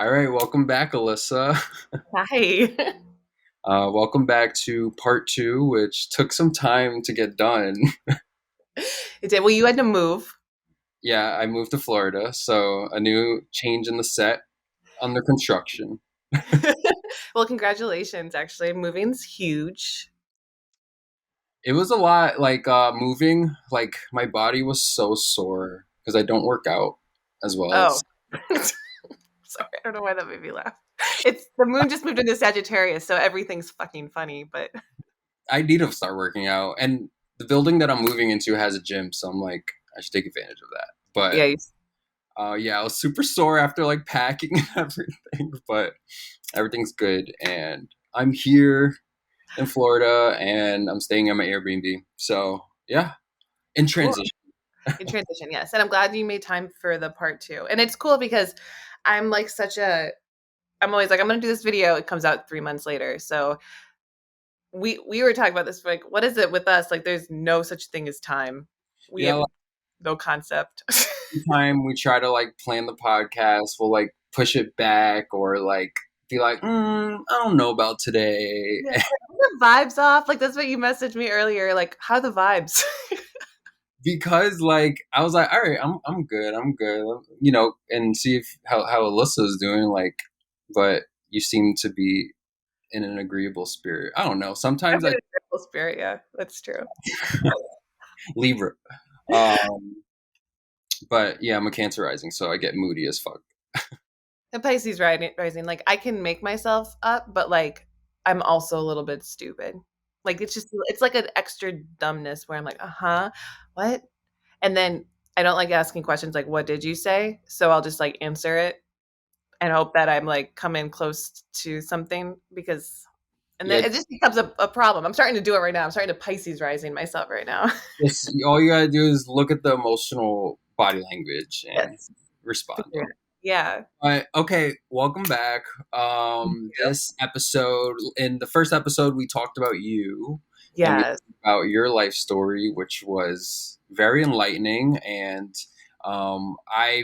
All right, welcome back, Alyssa. Hi. Welcome back to part two, which took some time to get done. It did. Well, you had to move. Yeah, I moved to Florida, so a new change in the set under construction. Well, congratulations, actually. Moving's huge. It was a lot like moving, like my body was so sore because I don't work out as well. Oh. Sorry, I don't know why that made me laugh. It's the moon just moved into Sagittarius, so everything's fucking funny, but I need to start working out, and the building that I'm moving into has a gym, so I'm like, I should take advantage of that. But yeah, yeah, I was super sore after like packing and everything, but everything's good. And I'm here in Florida and I'm staying at my Airbnb. So yeah, in cool. transition. In transition, yes. And I'm glad you made time for the part two. And it's cool because I'm like I'm always like, I'm gonna do this video. It comes out 3 months later. So we were talking about this, like, what is it with us? Like, there's no such thing as time. We Yeah, have like no concept. every time we try to like plan the podcast, we'll like push it back or like be like, I don't know about today. Yeah, are the vibes off? Like, that's what you messaged me earlier. Like, how are the vibes? Because like I was like, all right, I'm good, I'm good, and see if how Alyssa's doing. Like, but you seem to be in an agreeable spirit. I don't know. I'm Sometimes in I a triple spirit. Yeah, that's true. Libra. Um, but yeah, I'm a Cancer rising, so I get moody as fuck. The Pisces rising, like, I can make myself up, but like, I'm also a little bit stupid. Like, it's like an extra dumbness where I'm like, what? And then I don't like asking questions like, what did you say? So I'll just like answer it and hope that I'm like coming close to something because, and Yeah, then it just becomes a problem. I'm starting to do it right now. I'm starting to Pisces rising myself right now. just all you gotta do is look at the emotional body language and Yes. respond. Yeah. But okay, welcome back. This episode, in the first episode, we talked about you and we Yes. talked about your life story, which was very enlightening. And I,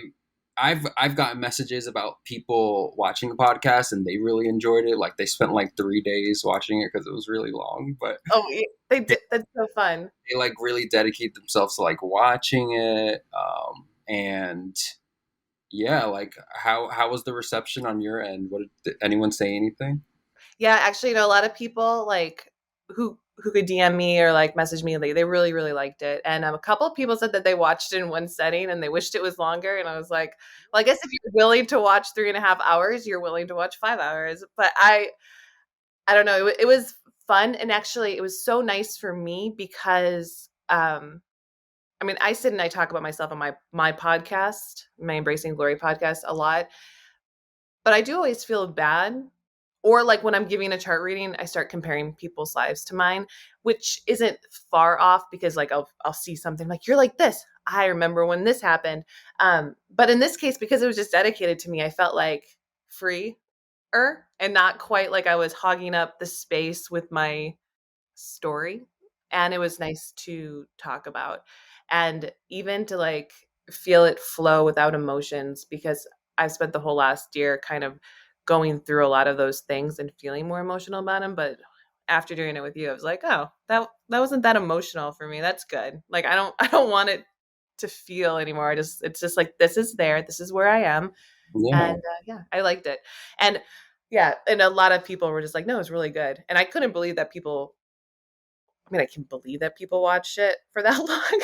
I've gotten messages about people watching the podcast and they really enjoyed it. Like they spent like 3 days watching it because it was really long, but Oh, they they, did. That's so fun. they like really dedicate themselves to like watching it. And yeah, like how was the reception on your end? Did anyone say anything? Yeah, actually, a lot of people like who could DM me or like message me, they really really liked it, and a couple of people said that they watched it in one setting and they wished it was longer. And I was like, well, I guess if you're willing to watch 3.5 hours, you're willing to watch 5 hours. But I don't know. It was fun, and actually, it was so nice for me because I mean, I sit and I talk about myself on my podcast, my Embracing Glory podcast, a lot, but I do always feel bad. Or like when I'm giving a chart reading, I start comparing people's lives to mine, which isn't far off because like I'll see something like, you're like this. I remember when this happened. But in this case, because it was just dedicated to me, I felt like free and not quite like I was hogging up the space with my story. And it was nice to talk about and even to like feel it flow without emotions because I spent the whole last year kind of going through a lot of those things and feeling more emotional about them. But after doing it with you, I was like, oh, that wasn't that emotional for me. That's good. Like I don't want it to feel anymore. It's just like this is there. This is where I am, Yeah, and yeah, I liked it. And yeah, and a lot of people were just like, no, it's really good. And I couldn't believe that people. I mean, I can believe that people watched it for that long, I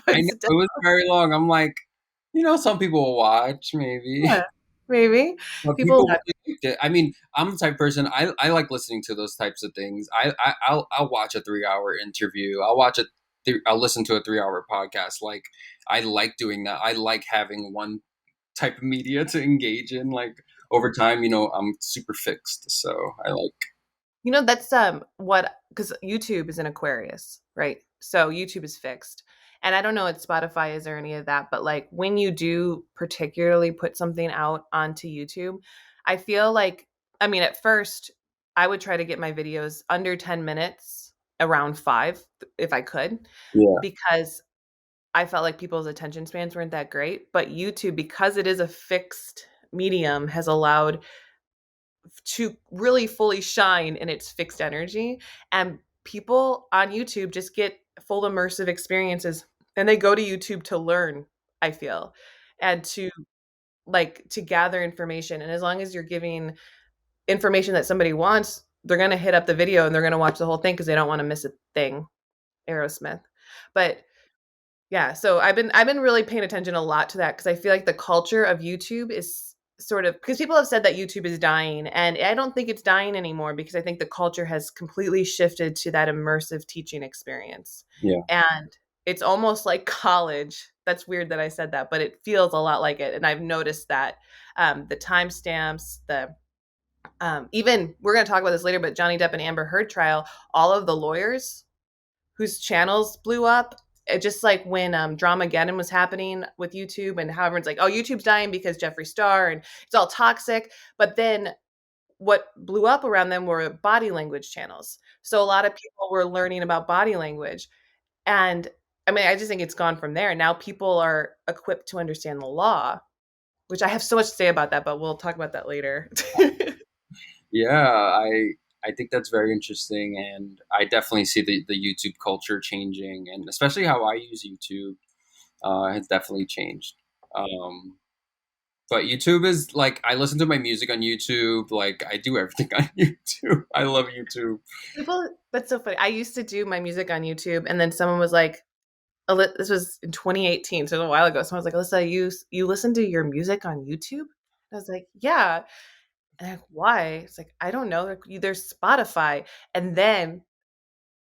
but know still, it was very long. I'm like, some people will watch maybe, yeah, maybe but people. people really liked it. I mean, I'm the type of person I like listening to those types of things. I'll watch a 3 hour interview. I'll listen to a 3 hour podcast. Like I like doing that. I like having one type of media to engage in. Like over time, I'm super fixed, so I like. That's what because YouTube is an Aquarius, right? So YouTube is fixed. And I don't know what Spotify is or any of that, but like when you do particularly put something out onto YouTube, I feel like I mean at first I would try to get my videos under 10 minutes, around 5 if I could, Yeah. because I felt like people's attention spans weren't that great. But YouTube, because it is a fixed medium has allowed to really fully shine in its fixed energy. And people on YouTube just get full immersive experiences and they go to YouTube to learn, I feel, and to to gather information. And as long as you're giving information that somebody wants, they're going to hit up the video and they're going to watch the whole thing because they don't want to miss a thing. Aerosmith. But yeah, so I've been really paying attention a lot to that because I feel like the culture of YouTube is sort of because people have said that YouTube is dying, and I don't think it's dying anymore because I think the culture has completely shifted to that immersive teaching experience. Yeah. And it's almost like college. That's weird that I said that, but it feels a lot like it. And I've noticed that the timestamps, the even we're going to talk about this later, but Johnny Depp and Amber Heard trial, all of the lawyers whose channels blew up. It just like when Dramageddon was happening with YouTube and how everyone's like, oh, YouTube's dying because Jeffree Star and it's all toxic. But then what blew up around them were body language channels. So a lot of people were learning about body language. And I mean, I just think it's gone from there. Now people are equipped to understand the law, which I have so much to say about that, but we'll talk about that later. Yeah, I think that's very interesting, and I definitely see the YouTube culture changing, and especially how I use YouTube has definitely changed. Um, but YouTube is like I listen to my music on YouTube, like I do everything on YouTube. I love YouTube. People, that's so funny. I used to do my music on YouTube, and then someone was like, this was in 2018, so a while ago. Someone was like, Alyssa, you listen to your music on YouTube? I was like, yeah. And I'm like, why? It's like, I don't know. There's Spotify. And then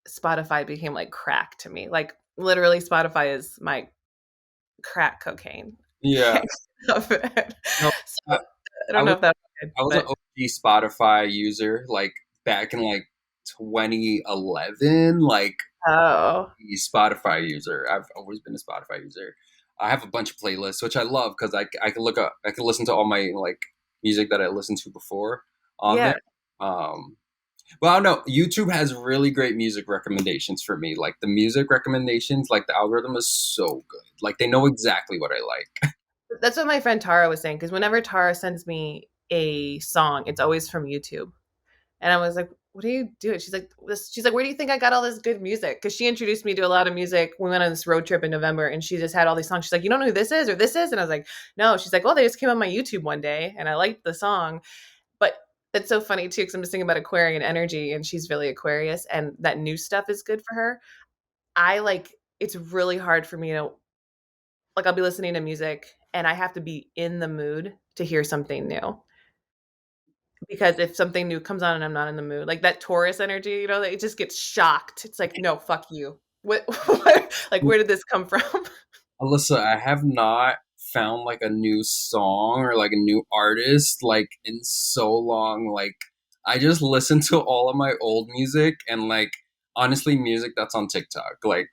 Spotify became like crack to me. Like literally Spotify is my crack cocaine. I Yeah, can't get enough of it. no, So I I don't know was if that's good, I was an but OG Spotify user, like back in like 2011, like oh, the Spotify user. I've always been a Spotify user. I have a bunch of playlists, which I love because I can look up, I can listen to all my like music that I listened to before on yeah. there. Um, well, I don't know. YouTube has really great music recommendations for me. Like the music recommendations, like the algorithm is so good. Like they know exactly what I like. That's what my friend Tara was saying. Because whenever Tara sends me a song, it's always from YouTube. And I was like, what are you doing? She's like, where do you think I got all this good music? Because she introduced me to a lot of music. We went on this road trip in November and she just had all these songs. She's like, you don't know who this is or this is? And I was like, no. She's like, well, they just came on my YouTube one day and I liked the song. But it's so funny too, because I'm just thinking about Aquarian energy and she's really Aquarius and that new stuff is good for her. I like, it's really hard for me to, like, I'll be listening to music and I have to be in the mood to hear something new because if something new comes on and I'm not in the mood, like that Taurus energy, it just gets shocked. It's like, no, fuck you. What like, where did this come from? Alyssa, I have not found like a new song or like a new artist like in so long. Like I just listen to all of my old music and like honestly music that's on TikTok. Like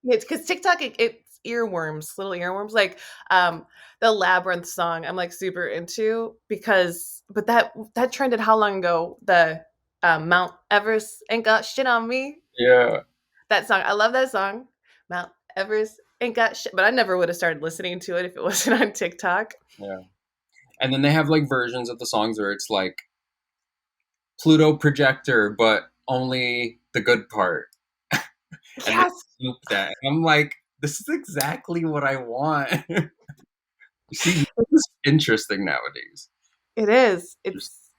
It's because TikTok, it's earworms, little earworms. Like the Labyrinth song, I'm like super into because, but that trended how long ago? The Mount Everest ain't got shit on me. yeah, That song, I love that song. Mount Everest ain't got shit, but I never would have started listening to it if it wasn't on TikTok. yeah. And then they have like versions of the songs where it's like Pluto projector, but only the good part. And they Yes, loop that. And I'm like, this is exactly what I want. You see, this is interesting nowadays. it is. Just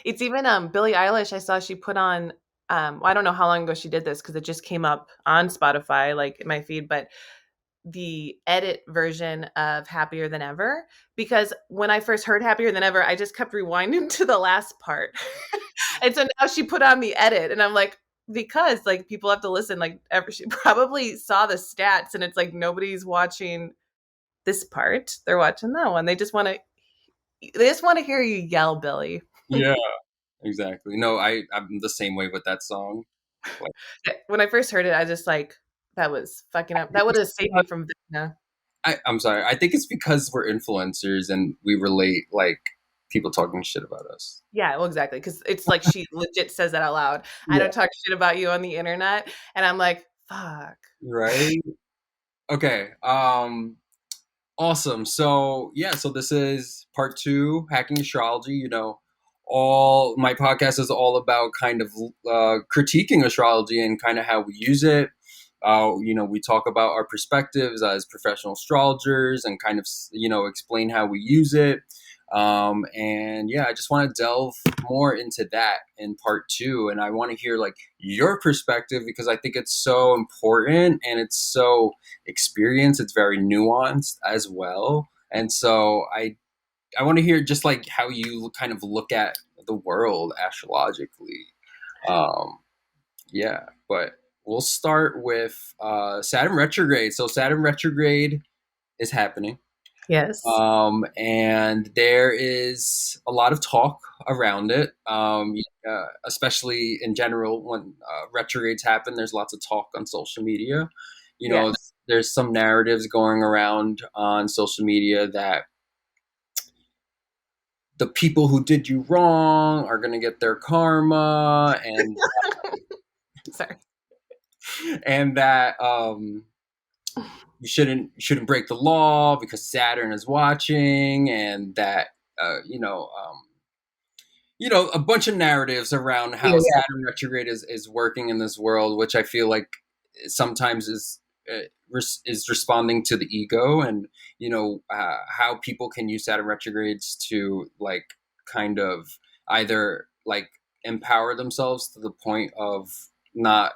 It's even Billie Eilish. I saw she put on. I don't know how long ago she did this because it just came up on Spotify, like in my feed, but the edit version of Happier Than Ever. Because when I first heard Happier Than Ever, I just kept rewinding to the last part. And so now she put on the edit, and I'm like, because like people have to listen, like she probably saw the stats, and it's like nobody's watching this part. They're watching that one. They just want to hear you yell, Billy. yeah, exactly. No, I'm the same way with that song. Like, When I first heard it, I just like that was fucking up. That would have saved me from Vecna. I'm sorry. I think it's because we're influencers and we relate like people talking shit about us. Yeah, well, exactly. Because it's like she legit says that out loud. I Yeah. don't talk shit about you on the internet, and I'm like, fuck. Right. Okay. Awesome. So yeah, so this is part two, hacking astrology. All my podcast is all about kind of critiquing astrology and kind of how we use it. We talk about our perspectives as professional astrologers and kind of explain how we use it. And yeah, I just want to delve more into that in part two, and I want to hear like your perspective because I think it's so important and it's so experienced. It's very nuanced as well, and so I want to hear just like how you kind of look at the world astrologically. Um, yeah, but we'll start with Saturn retrograde. So Saturn retrograde is happening. Yes. And there is a lot of talk around it, especially in general when retrogrades happen. There's lots of talk on social media. You know, Yes. there's some narratives going around on social media that the people who did you wrong are going to get their karma, Sorry. and that you shouldn't break the law because Saturn is watching, and that uh, you know. Um, a bunch of narratives around Yeah, how yeah. Saturn retrograde is working in this world, which I feel like sometimes is responding to the ego, and how people can use Saturn retrogrades to like kind of either like empower themselves to the point of not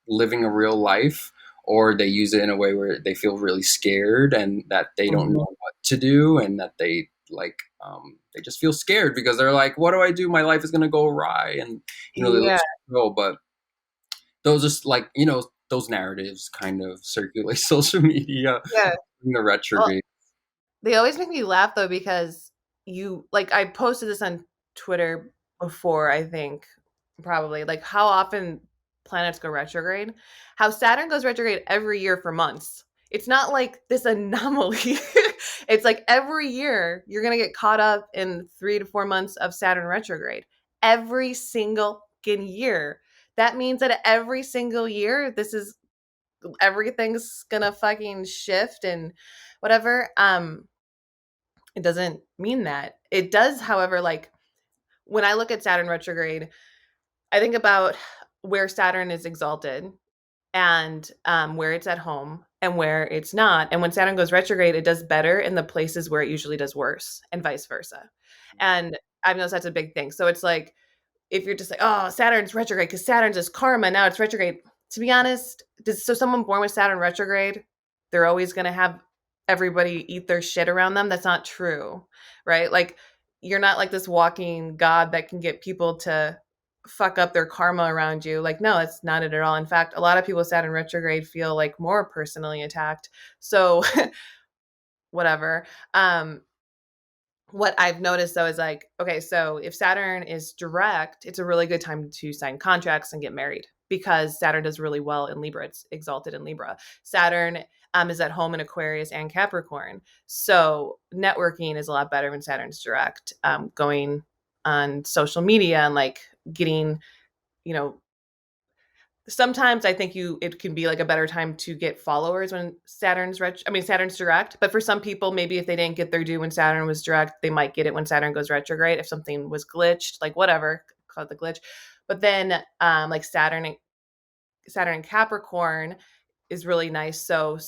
living a real life, or they use it in a way where they feel really scared and that they don't know Mhm. what to do, and that they just feel scared because they're like, what do I do? My life is going to go awry, and they Yeah. lose control. But those are like those narratives kind of circulate social media Yeah. in the Well, retrograde. they always make me laugh though because you like I posted this on Twitter before, I think, probably like how often planets go retrograde. How Saturn goes retrograde every year for months. It's not like this anomaly. It's like every year you're going to get caught up in 3 to 4 months of Saturn retrograde. Every single fucking year. That means that every single year this is everything's going to fucking shift and whatever. It doesn't mean that. It does, however, like when I look at Saturn retrograde, I think about where Saturn is exalted and where it's at home and where it's not. And when Saturn goes retrograde, it does better in the places where it usually does worse, and vice versa. And I've noticed that's a big thing. So it's like if you're just like, oh, Saturn's retrograde because Saturn's is karma, now it's retrograde. To be honest, so someone born with Saturn retrograde, they're always going to have everybody eat their shit around them? That's not true, right? Like you're not like this walking god that can get people to fuck up their karma around you. Like, no, it's not it at all. In fact, a lot of people with Saturn retrograde feel like more personally attacked. So whatever. What I've noticed though is like, okay, so if Saturn is direct, it's a really good time to sign contracts and get married because Saturn does really well in Libra. It's exalted in Libra. Saturn is at home in Aquarius and Capricorn. So networking is a lot better when Saturn's direct. Going on social media and like getting, you know, sometimes I think it can be like a better time to get followers when Saturn's direct, but for some people maybe if they didn't get their due when Saturn was direct, they might get it when Saturn goes retrograde if something was glitched, like whatever, call it the glitch. But then like Saturn and Capricorn is really nice. So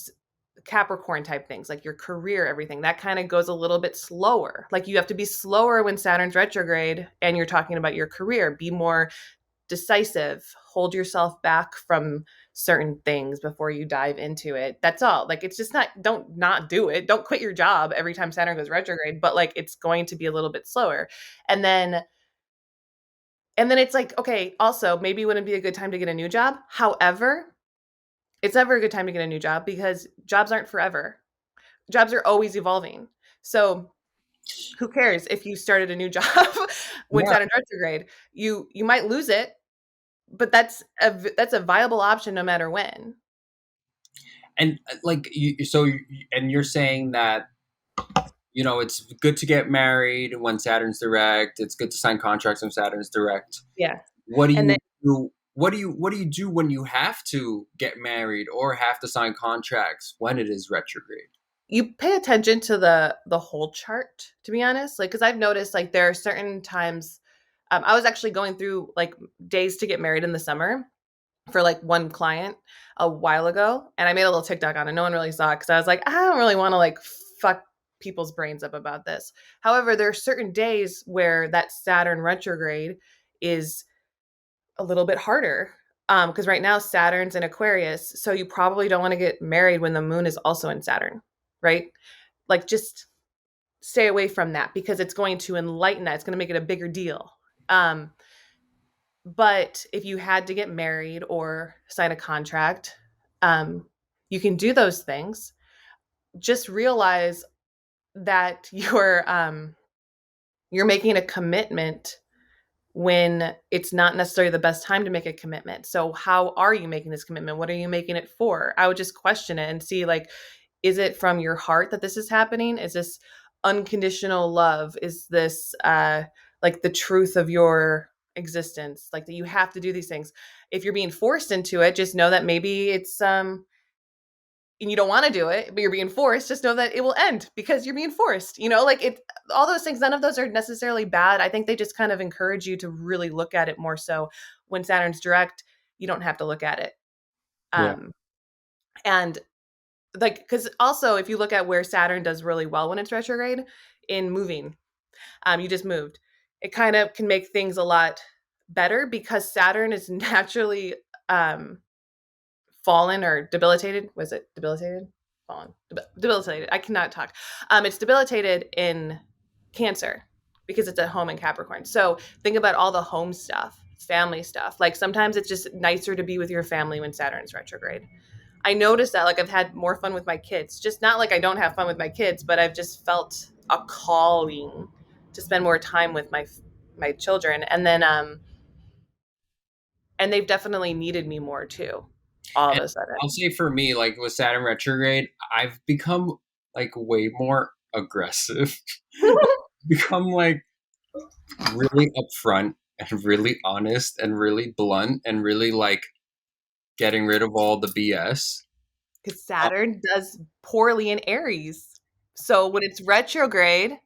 Capricorn type things like your career, everything that kind of goes a little bit slower. Like you have to be slower when Saturn's retrograde and you're talking about your career. Be more decisive, hold yourself back from certain things before you dive into it. That's all. Like it's just don't not do it. Don't quit your job every time Saturn goes retrograde, but like it's going to be a little bit slower. And then it's like, okay, also maybe it wouldn't be a good time to get a new job. However, it's never a good time to get a new job because jobs aren't forever. Jobs are always evolving. So who cares if you started a new job when Yeah, Saturn's retrograde? You might lose it, but that's a viable option no matter when. and like and you're saying that it's good to get married when Saturn's direct. It's good to sign contracts when Saturn's direct. Yeah. What do And then you do? What do you do when you have to get married or have to sign contracts when it is retrograde? you pay attention to the whole chart, to be honest, like because I've noticed like there are certain times. I was actually going through like days to get married in the summer for like one client a while ago, and I made a little TikTok on it. No one really saw it because I was like, I don't really want to like fuck people's brains up about this. However, there are certain days where that Saturn retrograde is a little bit harder, because right now Saturn's in Aquarius, so you probably don't want to get married when the moon is also in Saturn, right? Like just stay away from that because it's going to enlighten that. It's going to make it a bigger deal. Um, but if you had to get married or sign a contract, you can do those things. Just realize that you're making a commitment when it's not necessarily the best time to make a commitment. So how are you making this commitment? What are you making it for? I would just question it and see like, is it from your heart that this is happening? Is this unconditional love? Is this like the truth of your existence? Like that you have to do these things. If you're being forced into it, just know that maybe it's and you don't want to do it, but you're being forced, just know that it will end because you're being forced. Like it, all those things, none of those are necessarily bad. I think they just kind of encourage you to really look at it more so. When Saturn's direct, you don't have to look at it. Yeah. Um, and like, because also, if you look at where Saturn does really well when it's retrograde in moving, you just moved. It kind of can make things a lot better because Saturn is naturally fallen or debilitated. Was it debilitated? Fallen. Debilitated. I cannot talk. It's debilitated in Cancer because it's at home in Capricorn. So think about all the home stuff, family stuff. Like sometimes it's just nicer to be with your family when Saturn's retrograde. I noticed that like I've had more fun with my kids. Just not like I don't have fun with my kids, but I've just felt a calling to spend more time with my children. And they've definitely needed me more too, all of And a sudden. I'll say for me, like with Saturn retrograde, I've become like way more aggressive. Become like really upfront and really honest and really blunt and really like getting rid of all the BS. Because Saturn does poorly in Aries. So when it's retrograde,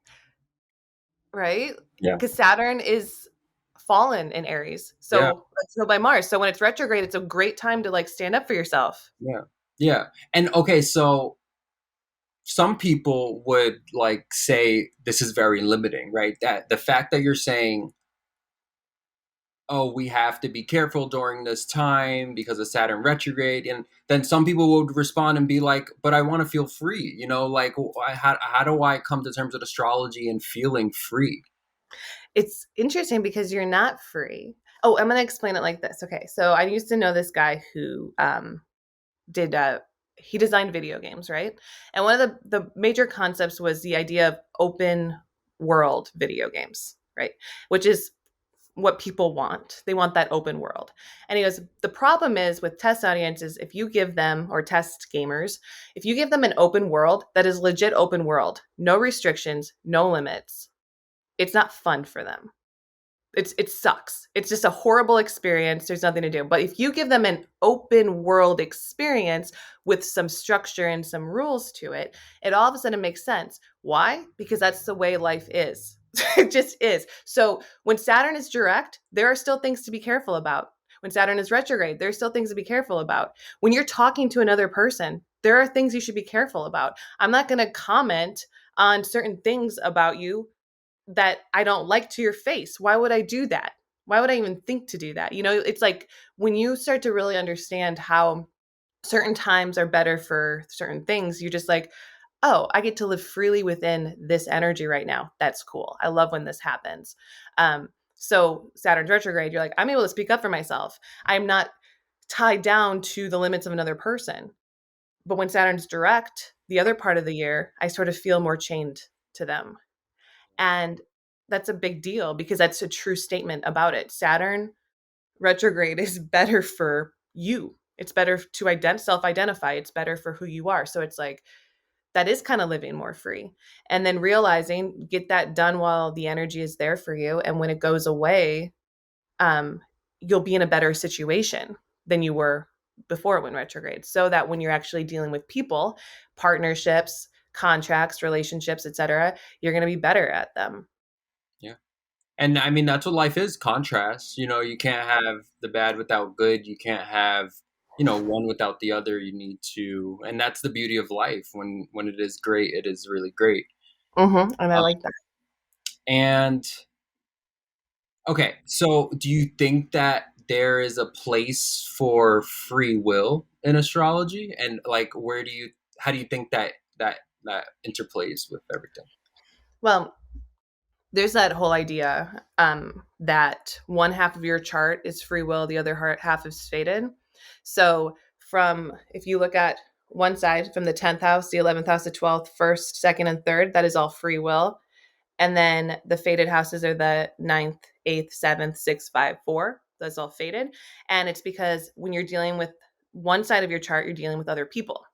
right? Yeah. Because Saturn is fallen in Aries. Yeah. So let's go by Mars. So when it's retrograde, it's a great time to like stand up for yourself. Yeah. Yeah. And okay, so some people would like say this is very limiting, right? That the fact that you're saying, oh, we have to be careful during this time because of Saturn retrograde. And then some people would respond and be like, but I want to feel free, like how do I come to terms with astrology and feeling free? It's interesting because you're not free. Oh, I'm going to explain it like this. Okay. So I used to know this guy who did he designed video games, right? And one of the major concepts was the idea of open world video games, right? Which is what people want. They want that open world. And he goes, the problem is with test audiences, if you give them, or test gamers, if you give them an open world that is legit open world, no restrictions, no limits, it's not fun for them. It sucks. It's just a horrible experience. There's nothing to do. But if you give them an open world experience with some structure and some rules to it, it all of a sudden makes sense. Why? Because that's the way life is. It just is. So when Saturn is direct, there are still things to be careful about. When Saturn is retrograde, there are still things to be careful about. When you're talking to another person, there are things you should be careful about. I'm not going to comment on certain things about you that I don't like to your face. Why would I do that? Why would I even think to do that? It's like when you start to really understand how certain times are better for certain things, you're just like, oh, I get to live freely within this energy right now. That's cool. I love when this happens. So Saturn's retrograde, you're like, I'm able to speak up for myself. I'm not tied down to the limits of another person. But when Saturn's direct, the other part of the year, I sort of feel more chained to them. And that's a big deal because that's a true statement about it. Saturn retrograde is better for you. It's better to self-identify. It's better for who you are. So it's like that is kind of living more free. And then realizing get that done while the energy is there for you. And when it goes away, um, you'll be in a better situation than you were before it went retrograde. So that when you're actually dealing with people, partnerships, contracts, relationships, etc., you're going to be better at them. Yeah. And I mean, that's what life is, contrast. You can't have the bad without good. You can't have, one without the other. You need to, and that's the beauty of life. When it is great, it is really great. And I Uh, like that. and okay, so do you think that there is a place for free will in astrology? And like, how do you think that interplays with everything? Well, there's that whole idea that one half of your chart is free will, the other half is fated. So, from if you look at one side from the 10th house, the 11th house, the 12th, first, second, and third, that is all free will. And then the fated houses are the ninth, eighth, seventh, sixth, five, four. That's all fated. And it's because when you're dealing with one side of your chart, you're dealing with other people.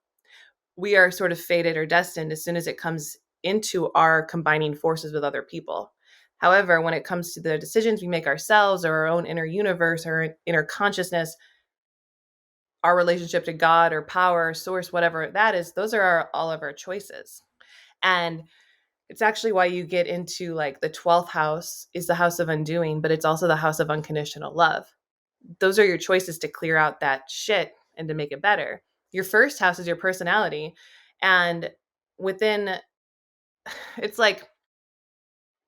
We are sort of fated or destined as soon as it comes into our combining forces with other people. However, when it comes to the decisions we make ourselves or our own inner universe or inner consciousness, our relationship to God or power, source, whatever that is, those are all of our choices. And it's actually why you get into like the 12th house is the house of undoing, but it's also the house of unconditional love. Those are your choices to clear out that shit and to make it better. Your first house is your personality. And within, it's like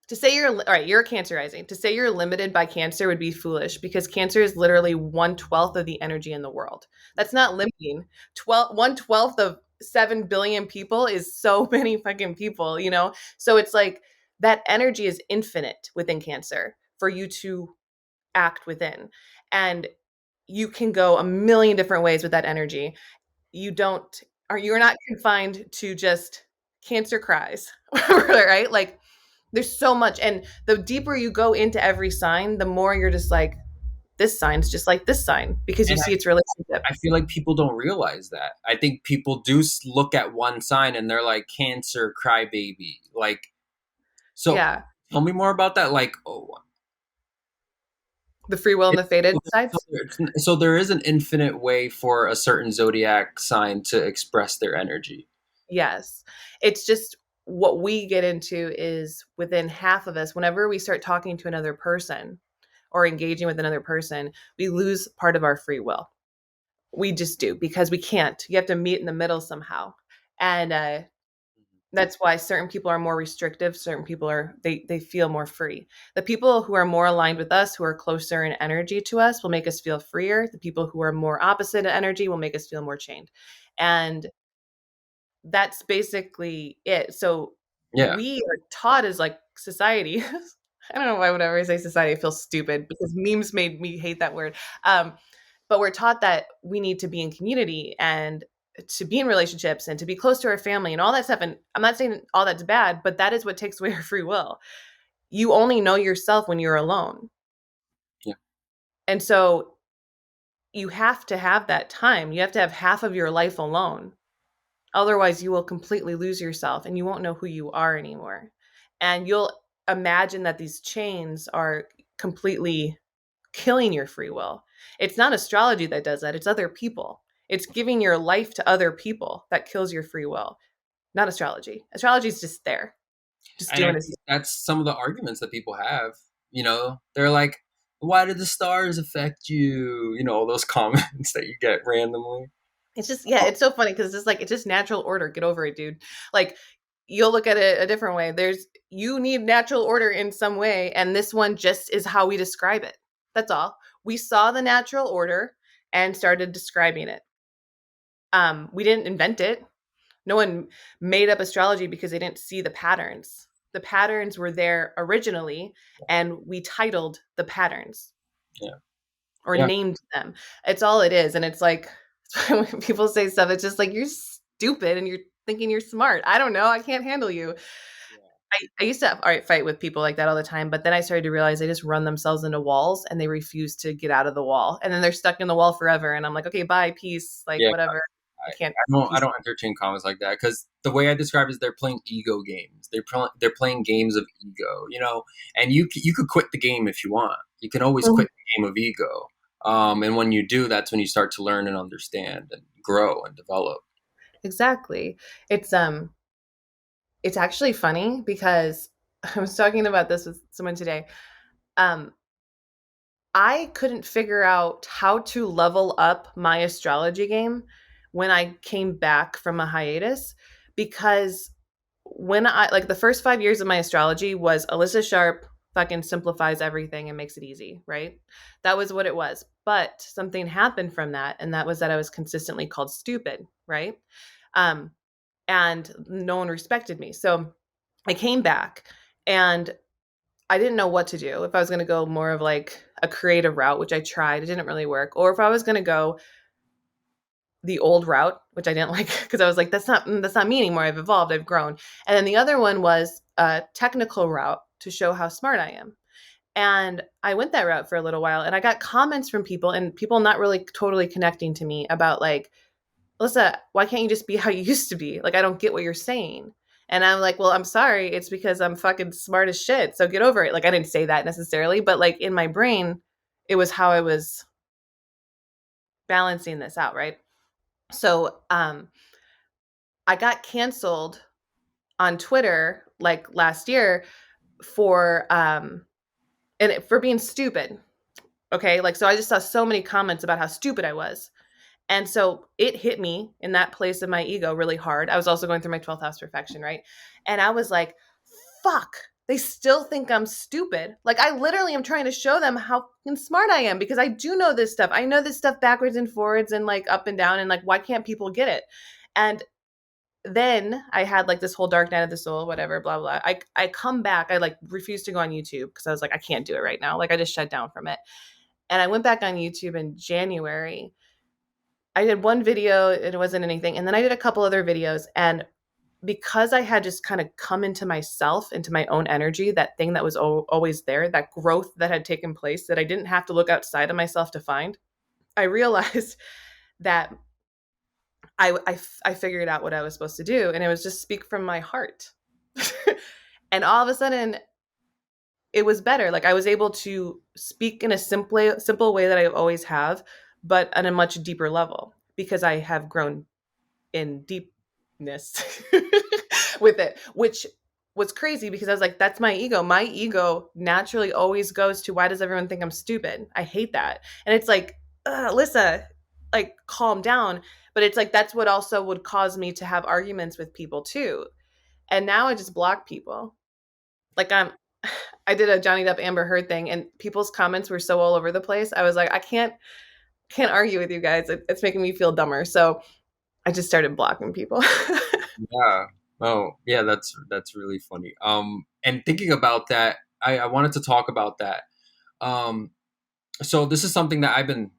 to say you're, all right, you're a Cancer rising. To say you're limited by Cancer would be foolish because Cancer is literally 1/12 of the energy in the world. That's not limiting. 1/12 of 7 billion people is so many fucking people, you know? So it's like that energy is infinite within Cancer for you to act within. And you can go a million different ways with that energy. You don't, or you're not confined to just Cancer cries, right? Like there's so much. And the deeper you go into every sign, the more you're just like, this sign's just like this sign because you And see its relationship. I feel like people don't realize that. I think people do look at one sign and they're like, Cancer, crybaby. Like, so Yeah. tell me more about that. Like, oh, The free will and it, the fated so, sides. so there is an infinite way for a certain zodiac sign to express their energy. Yes. It's just what we get into is within half of us, whenever we start talking to another person or engaging with another person, we lose part of our free will. We just do because we can't. You have to meet in the middle somehow. And that's why certain people are more restrictive, certain people are they feel more free. The people who are more aligned with us, who are closer in energy to us, will make us feel freer. The people who are more opposite in energy will make us feel more chained. And that's basically it. So Yeah. we are taught as like society. I don't know why whenever I say society, I feel stupid because memes made me hate that word. But we're taught that we need to be in community and to be in relationships and to be close to our family and all that stuff. And I'm not saying all that's bad, but that is what takes away our free will. You only know yourself when you're alone. Yeah. And so you have to have that time. You have to have half of your life alone. Otherwise, you will completely lose yourself and you won't know who you are anymore. And you'll imagine that these chains are completely killing your free will. It's not astrology that does that, it's other people. It's giving your life to other people that kills your free will, not astrology. Astrology is just there, just And I doing its. think that's some of the arguments that people have. They're like, why did the stars affect you? All those comments that you get randomly. It's just, yeah, it's so funny because it's just like, it's just natural order. Get over it, dude. Like, you'll look at it a different way. You need natural order in some way. And this one just is how we describe it. That's all. We saw the natural order and started describing it. We didn't invent it. No one made up astrology because they didn't see the patterns. The patterns were there originally, and we titled the patterns Yeah. or Yeah. named them. It's all it is. And it's like when people say stuff, it's just like you're stupid and you're thinking you're smart. I don't know. I can't handle you. I used to fight with people like that all the time, but then I started to realize they just run themselves into walls and they refuse to get out of the wall. And then they're stuck in the wall forever. And I'm like, okay, bye, peace, like Yeah. whatever. I I, can't I peace. don't entertain comments like that because the way I describe it is they're playing ego games. They're playing games of ego, and you could quit the game if you want. You can always Mhm. quit the game of ego. And when you do, that's when you start to learn and understand and grow and develop. Exactly. It's It's actually funny because I was talking about this with someone today. Um, I couldn't figure out how to level up my astrology game when I came back from a hiatus because when I like the first 5 years of my astrology was Alyssa Sharp fucking simplifies everything and makes it easy, right? That was what it was. But something happened from that, and that was that I was consistently called stupid, right? Um, and no one respected me. So I came back and I didn't know what to do. If I was going to go more of like a creative route, which I tried, it didn't really work, or if I was going to go the old route, which I didn't like because I was like, that's not me anymore. I've evolved, I've grown. And then the other one was a technical route to show how smart I am. And I went that route for a little while and I got comments from people and people not really totally connecting to me about like, Alyssa, why can't you just be how you used to be? Like, I don't get what you're saying. And I'm like, well, I'm sorry. It's because I'm fucking smart as shit. So get over it. Like, I didn't say that necessarily, but like in my brain, it was how I was balancing this out, right? So I got canceled on Twitter like last year for for being stupid. Okay. Like, so I just saw so many comments about how stupid I was. And so it hit me in that place of my ego really hard. I was also going through my 12th house perfection, right? And I was like, fuck, they still think I'm stupid. Like, I literally am trying to show them how smart I am because I do know this stuff. I know this stuff backwards and forwards and like up and down. And like, why can't people get it? And then I had like this whole dark night of the soul, whatever, blah, blah. I come back. I like refused to go on YouTube because I was like, I can't do it right now. Like, I just shut down from it. And I went back on YouTube in January. I did one video, it wasn't anything. And then I did a couple other videos. And because I had just kind of come into myself, into my own energy, that thing that was always there, that growth that had taken place that I didn't have to look outside of myself to find, I realized that I figured out what I was supposed to do. And it was just speak from my heart. And all of a sudden, it was better. Like I was able to speak in a simple way that I always have, but on a much deeper level because I have grown in deepness with it, which was crazy because I was like, that's my ego. My ego naturally always goes to why does everyone think I'm stupid? I hate that. And it's like, Alyssa, like calm down. But it's like that's what also would cause me to have arguments with people too. And now I just block people. Like I did a Johnny Depp Amber Heard thing and people's comments were so all over the place. I was like, I can't argue with you guys. It's making me feel dumber. So I just started blocking people. Yeah. Oh, yeah, that's really funny. And thinking about that, I wanted to talk about that. Um, so this is something that I've been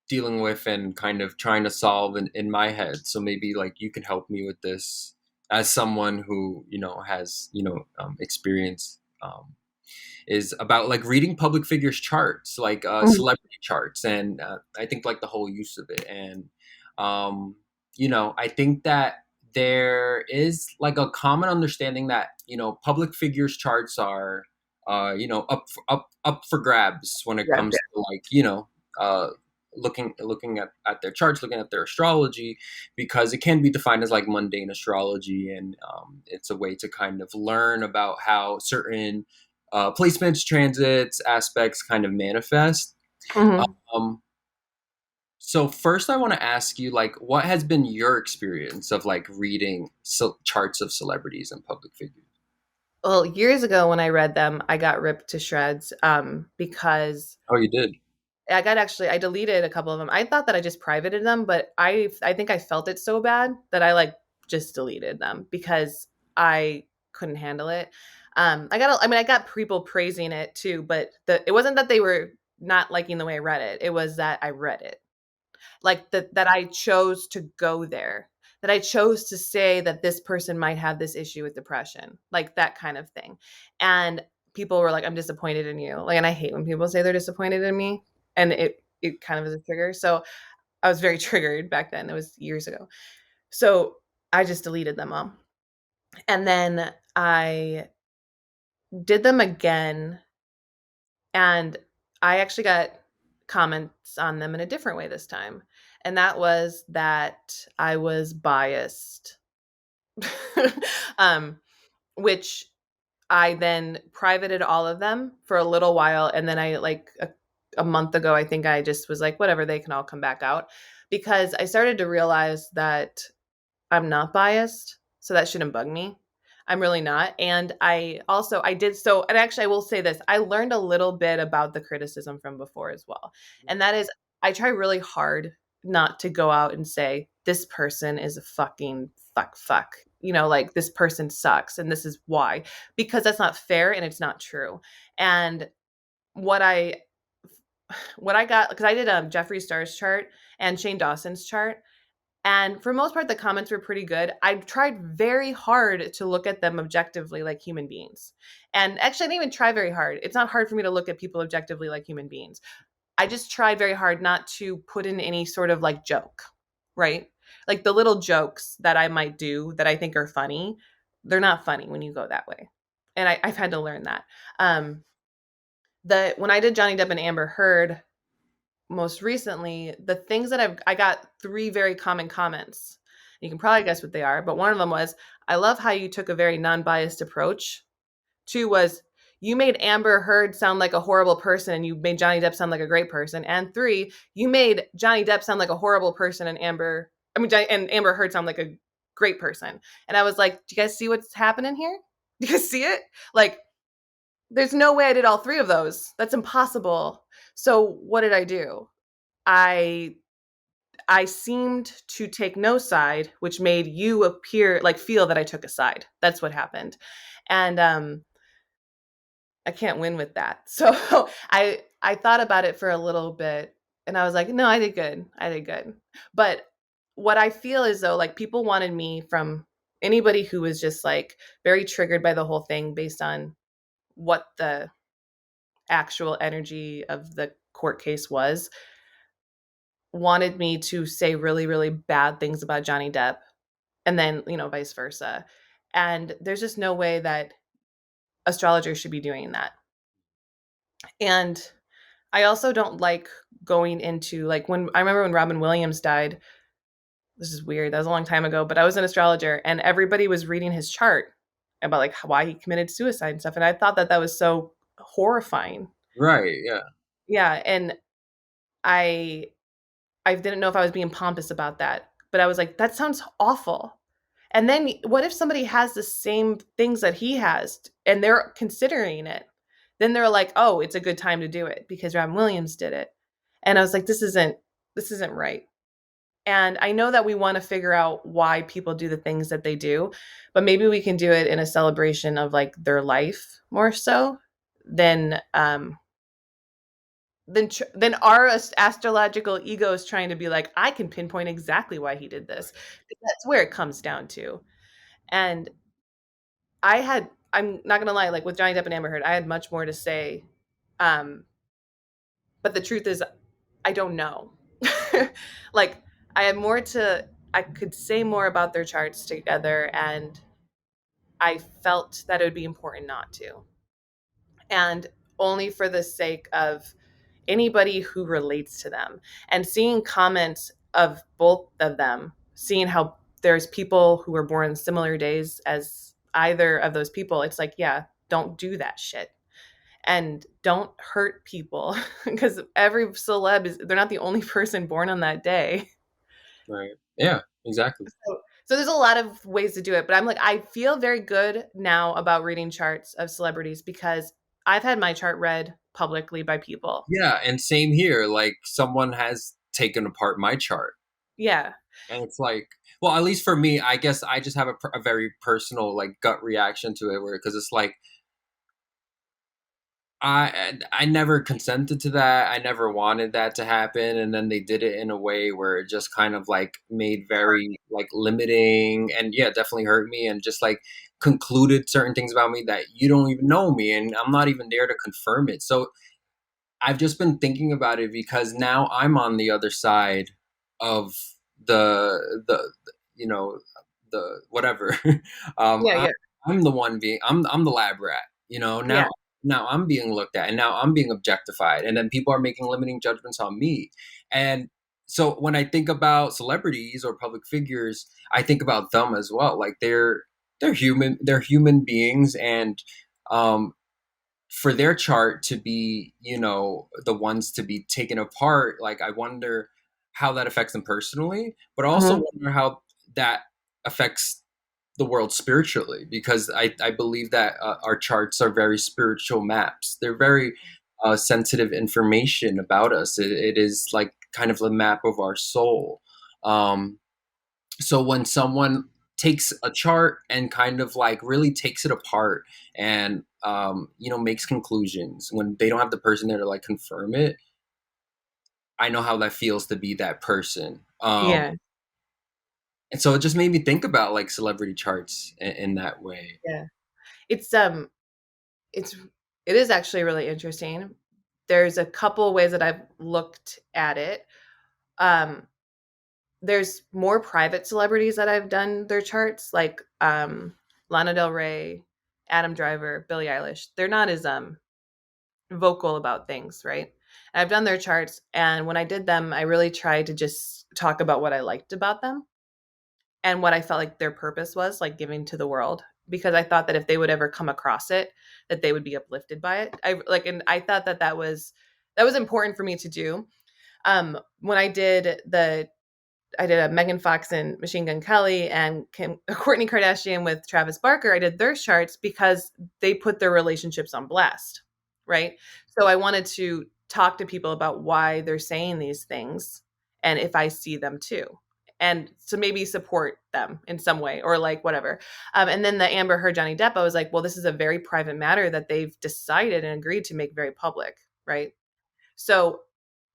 dealing with and kind of trying to solve in my head. So maybe like you can help me with this as someone who, has, experience, is about like reading public figures charts, like celebrity charts. And I think like the whole use of it. And, I think that there is like a common understanding that, public figures charts are, up for grabs when it Yeah. comes to like, uh, looking at their charts, looking at their astrology, because it can be defined as like mundane astrology, and it's a way to kind of learn about how certain placements, transits, aspects kind of manifest. Mhm. Um, so first, I want to ask you, like, what has been your experience of like reading charts of celebrities and public figures? Well, years ago when I read them, I got ripped to shreds because Oh, you did. I deleted a couple of them. I thought that I just privated them, but I think I felt it so bad that I like just deleted them because I couldn't handle it. I got people praising it too, but it wasn't that they were not liking the way I read it. It was that I read it. Like that I chose to go there, that I chose to say that this person might have this issue with depression, like that kind of thing. And people were like, I'm disappointed in you. Like, and I hate when people say they're disappointed in me. And it kind of is a trigger. So I was very triggered back then. It was years ago. So I just deleted them all. And then I did them again. And I actually got comments on them in a different way this time. And that was that I was biased. um, which I then privated all of them for a little while. And then I, like, a month ago, I think I just was like, whatever, they can all come back out, because I started to realize that I'm not biased. So that shouldn't bug me. I'm really not. And I did so, and actually, I will say this, I learned a little bit about the criticism from before as well. And that is, I try really hard not to go out and say, this person is a fucking fuck. Like, this person sucks and this is why, because that's not fair and it's not true. And what I got, because I did Jeffree Star's chart and Shane Dawson's chart, and for the most part, the comments were pretty good. I tried very hard to look at them objectively like human beings. And actually, I didn't even try very hard. It's not hard for me to look at people objectively like human beings. I just tried very hard not to put in any sort of like joke, right? Like the little jokes that I might do that I think are funny, they're not funny when you go that way. And I've had to learn that. When I did Johnny Depp and Amber Heard, most recently, the things that I got three very common comments. You can probably guess what they are, but one of them was, I love how you took a very non-biased approach. Two was, you made Amber Heard sound like a horrible person and you made Johnny Depp sound like a great person. And three, you made Johnny Depp sound like a horrible person and Amber Heard sound like a great person. And I was like, do you guys see what's happening here? Do you guys see it? Like, there's no way I did all three of those. That's impossible. So what did I do? I seemed to take no side, which made you appear like feel that I took a side. That's what happened. And I can't win with that. So I thought about it for a little bit and I was like, no, I did good. I did good. But what I feel is though, like, people wanted me, from anybody who was just like very triggered by the whole thing based on what the actual energy of the court case was, wanted me to say really, really bad things about Johnny Depp, and then, vice versa. And there's just no way that astrologers should be doing that. And I also don't like going into, like, when I remember when Robin Williams died, this is weird, that was a long time ago, but I was an astrologer and everybody was reading his chart about like why he committed suicide and stuff. And I thought that that was so horrifying. Right. Yeah. Yeah. And I I didn't know if I was being pompous about that, but I was like, that sounds awful. And then what if somebody has the same things that he has and they're considering it? Then they're like, oh, it's a good time to do it because Robin Williams did it. And I was like, this isn't right. And I know that we want to figure out why people do the things that they do, but maybe we can do it in a celebration of like their life more so than then our astrological ego is trying to be like, I can pinpoint exactly why he did this. That's where it comes down to. And I'm not gonna lie, like with Johnny Depp and Amber Heard, I had much more to say. Um, but the truth is, I don't know. Like, I could say more about their charts together, and I felt that it would be important not to. And only for the sake of anybody who relates to them, and seeing comments of both of them, seeing how there's people who were born similar days as either of those people. It's like, yeah, don't do that shit and don't hurt people because every celeb they're not the only person born on that day. Right. Yeah. Exactly. So there's a lot of ways to do it, but I'm like, I feel very good now about reading charts of celebrities because I've had my chart read publicly by people. Yeah. And same here. Like someone has taken apart my chart, Yeah. and it's like, well, at least for me, I guess I just have a very personal like gut reaction to it, where because it's like I never consented to that. I never wanted that to happen, and then they did it in a way where it just kind of like made very like limiting, and yeah, definitely hurt me, and just like concluded certain things about me that you don't even know me, and I'm not even there to confirm it. So I've just been thinking about it because now I'm on the other side of the you know the whatever. Yeah, I, yeah. I'm the one being I'm the lab rat. Yeah. Now I'm being looked at, and now I'm being objectified, and then people are making limiting judgments on me. And so when I think about celebrities or public figures, I think about them as well. Like they're human beings, and um, for their chart to be, the ones to be taken apart, like I wonder how that affects them personally, but I also Mhm. wonder how that affects the world spiritually, because I believe that our charts are very spiritual maps. They're very sensitive information about us. It is like kind of a map of our soul. Um, so when someone takes a chart and kind of like really takes it apart and makes conclusions when they don't have the person there to like confirm it, I know how that feels to be that person. Yeah. And so it just made me think about like celebrity charts in that way. Yeah. It's it's it is actually really interesting. There's a couple ways that I've looked at it. Um there's more private celebrities that I've done their charts, like Lana Del Rey, Adam Driver, Billie Eilish. They're not as vocal about things, right? And I've done their charts, and when I did them, I really tried to just talk about what I liked about them and what I felt like their purpose was, like giving to the world, because I thought that if they would ever come across it, that they would be uplifted by it. And I thought that that was important for me to do. When I did a Megan Fox and Machine Gun Kelly and Courtney Kardashian with Travis Barker. I did their charts because they put their relationships on blast, right? So I wanted to talk to people about why they're saying these things and if I see them too. And to maybe support them in some way or like whatever. And then the Amber Heard Johnny Depp, I was like, well, this is a very private matter that they've decided and agreed to make very public, right? So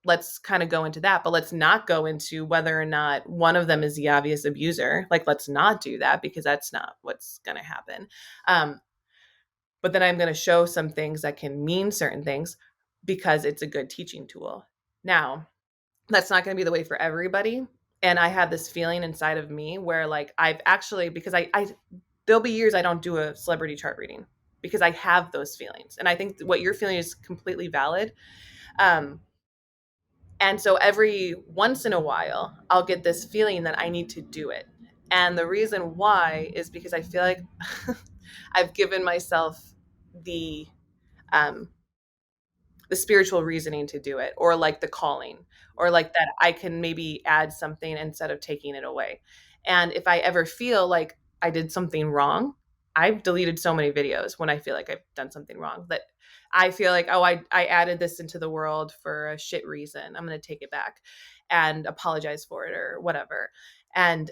let's kind of go into that, but let's not go into whether or not one of them is the obvious abuser. Like, let's not do that because that's not what's going to happen. Um, but then I'm going to show some things that can mean certain things because it's a good teaching tool. Now, that's not going to be the way for everybody. And I have this feeling inside of me where, like, I've actually, because there'll be years I don't do a celebrity chart reading because I have those feelings. And I think what you're feeling is completely valid. Um, And so every once in a while, I'll get this feeling that I need to do it. And the reason why is because I feel like I've given myself the um, the spiritual reasoning to do it, or like the calling, or like that I can maybe add something instead of taking it away. And if I ever feel like I did something wrong, I've deleted so many videos when I feel like I've done something wrong that I feel like, oh, I added this into the world for a shit reason. I'm going to take it back and apologize for it or whatever. And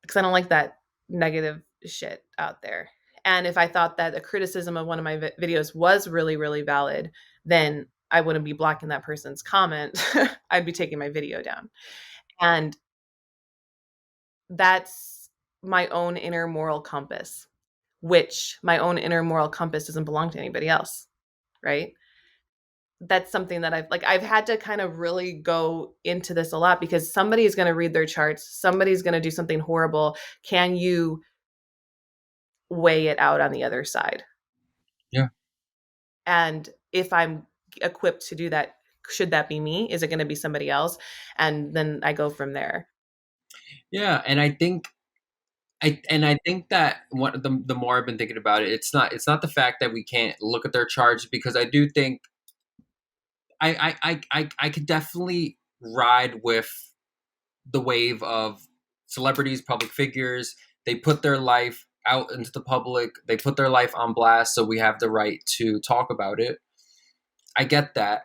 because I don't like that negative shit out there. And if I thought that a criticism of one of my videos was really, really valid, then I wouldn't be blocking that person's comment. I'd be taking my video down. And that's my own inner moral compass, which my own inner moral compass doesn't belong to anybody else. Right. That's something that I've had to kind of really go into this a lot because somebody's going to read their charts. Somebody's going to do something horrible. Can you weigh it out on the other side? Yeah. And if I'm equipped to do that, should that be me? Is it going to be somebody else? And then I go from there. Yeah, and I think that what the more I've been thinking about it, it's not the fact that we can't look at their charts, because I do think I could definitely ride with the wave of celebrities, public figures. They put their life out into the public. They put their life on blast, so we have the right to talk about it. I get that.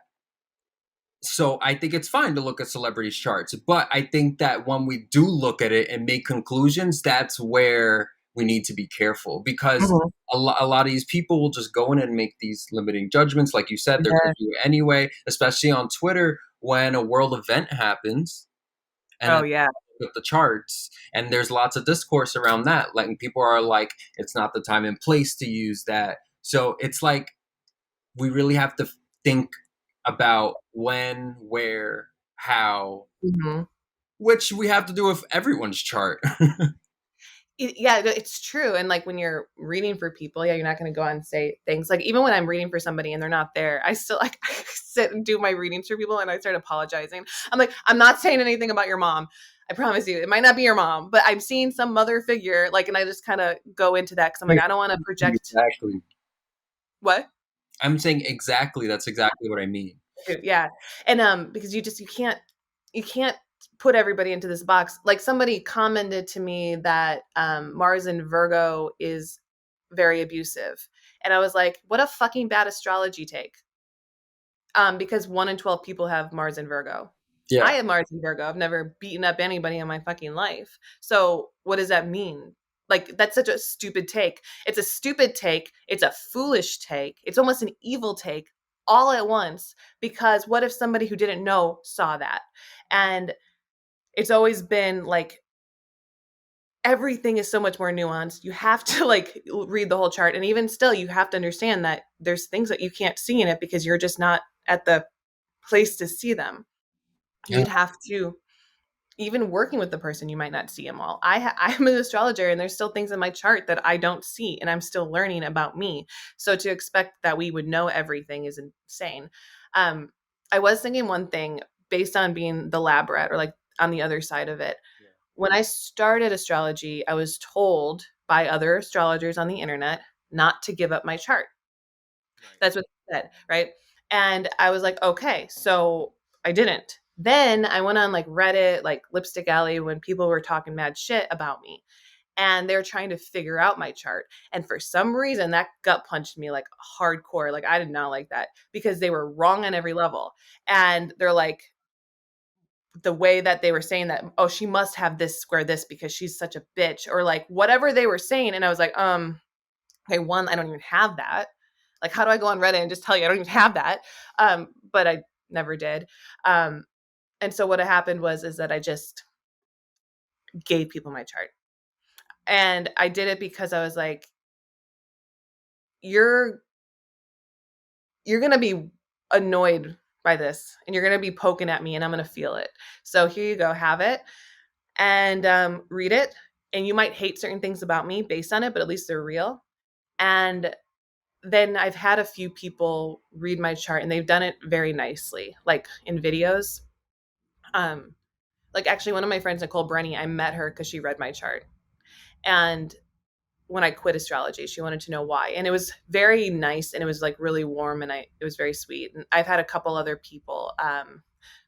So I think it's fine to look at celebrities' charts, but I think that when we do look at it and make conclusions, that's where we need to be careful, because Mhm. a lot of these people will just go in and make these limiting judgments. Like you said, they're going Yeah. to do it anyway, especially on Twitter when a world event happens and Oh then yeah. look at the charts. And there's lots of discourse around that. Like people are like, it's not the time and place to use that. So it's like we really have to think about when, where, how, Mhm. which we have to do with everyone's chart. Yeah, it's true. And like when you're reading for people, yeah, you're not going to go on and say things like, even when I'm reading for somebody and they're not there, I still like I sit and do my readings for people and I start apologizing. I'm like, I'm not saying anything about your mom. I promise you, it might not be your mom, but I'm seeing some mother figure, like, and I just kind of go into that because I'm like, I don't want to project Exactly. what. I'm saying exactly. That's exactly what I mean. Yeah, and because you can't put everybody into this box. Like somebody commented to me that Mars in Virgo is very abusive, and I was like, what a fucking bad astrology take. Because 1 in 12 people have Mars in Virgo. I Yeah. have Mars in Virgo. I've never beaten up anybody in my fucking life. So what does that mean? Like that's such a stupid take. It's a stupid take. It's a foolish take. It's almost an evil take all at once. Because what if somebody who didn't know saw that? And it's always been like everything is so much more nuanced. You have to like read the whole chart. And even still, you have to understand that there's things that you can't see in it because you're just not at the place to see them. Yeah. You'd have to, even working with the person, you might not see them all. I'm an astrologer and there's still things in my chart that I don't see and I'm still learning about me. So to expect that we would know everything is insane. um I was thinking one thing based on being the lab rat or like on the other side of it. Yeah. When I started astrology, I was told by other astrologers on the internet not to give up my chart. Right. That's what they said, right? And I was like, okay, so I didn't. Then I went on like Reddit, like Lipstick Alley, when people were talking mad shit about me and they're trying to figure out my chart. And for some reason, that gut punched me like hardcore. Like I did not like that because they were wrong on every level. And they're like, the way that they were saying that, oh, she must have this square this because she's such a bitch, or like whatever they were saying. And I was like, okay, one, I don't even have that. Like, how do I go on Reddit and just tell you I don't even have that? But I never did. And so what happened was is that I just gave people my chart. And I did it because I was like, you're you're gonna be annoyed by this and you're gonna be poking at me and I'm gonna feel it. So here you go, have it and read it. And you might hate certain things about me based on it, but at least they're real. And then I've had a few people read my chart and they've done it very nicely, like in videos. Um, like actually one of my friends, Nicole Brenny, I met her because she read my chart. And when I quit astrology, she wanted to know why. And it was very nice and it was like really warm and it was very sweet. And I've had a couple other people,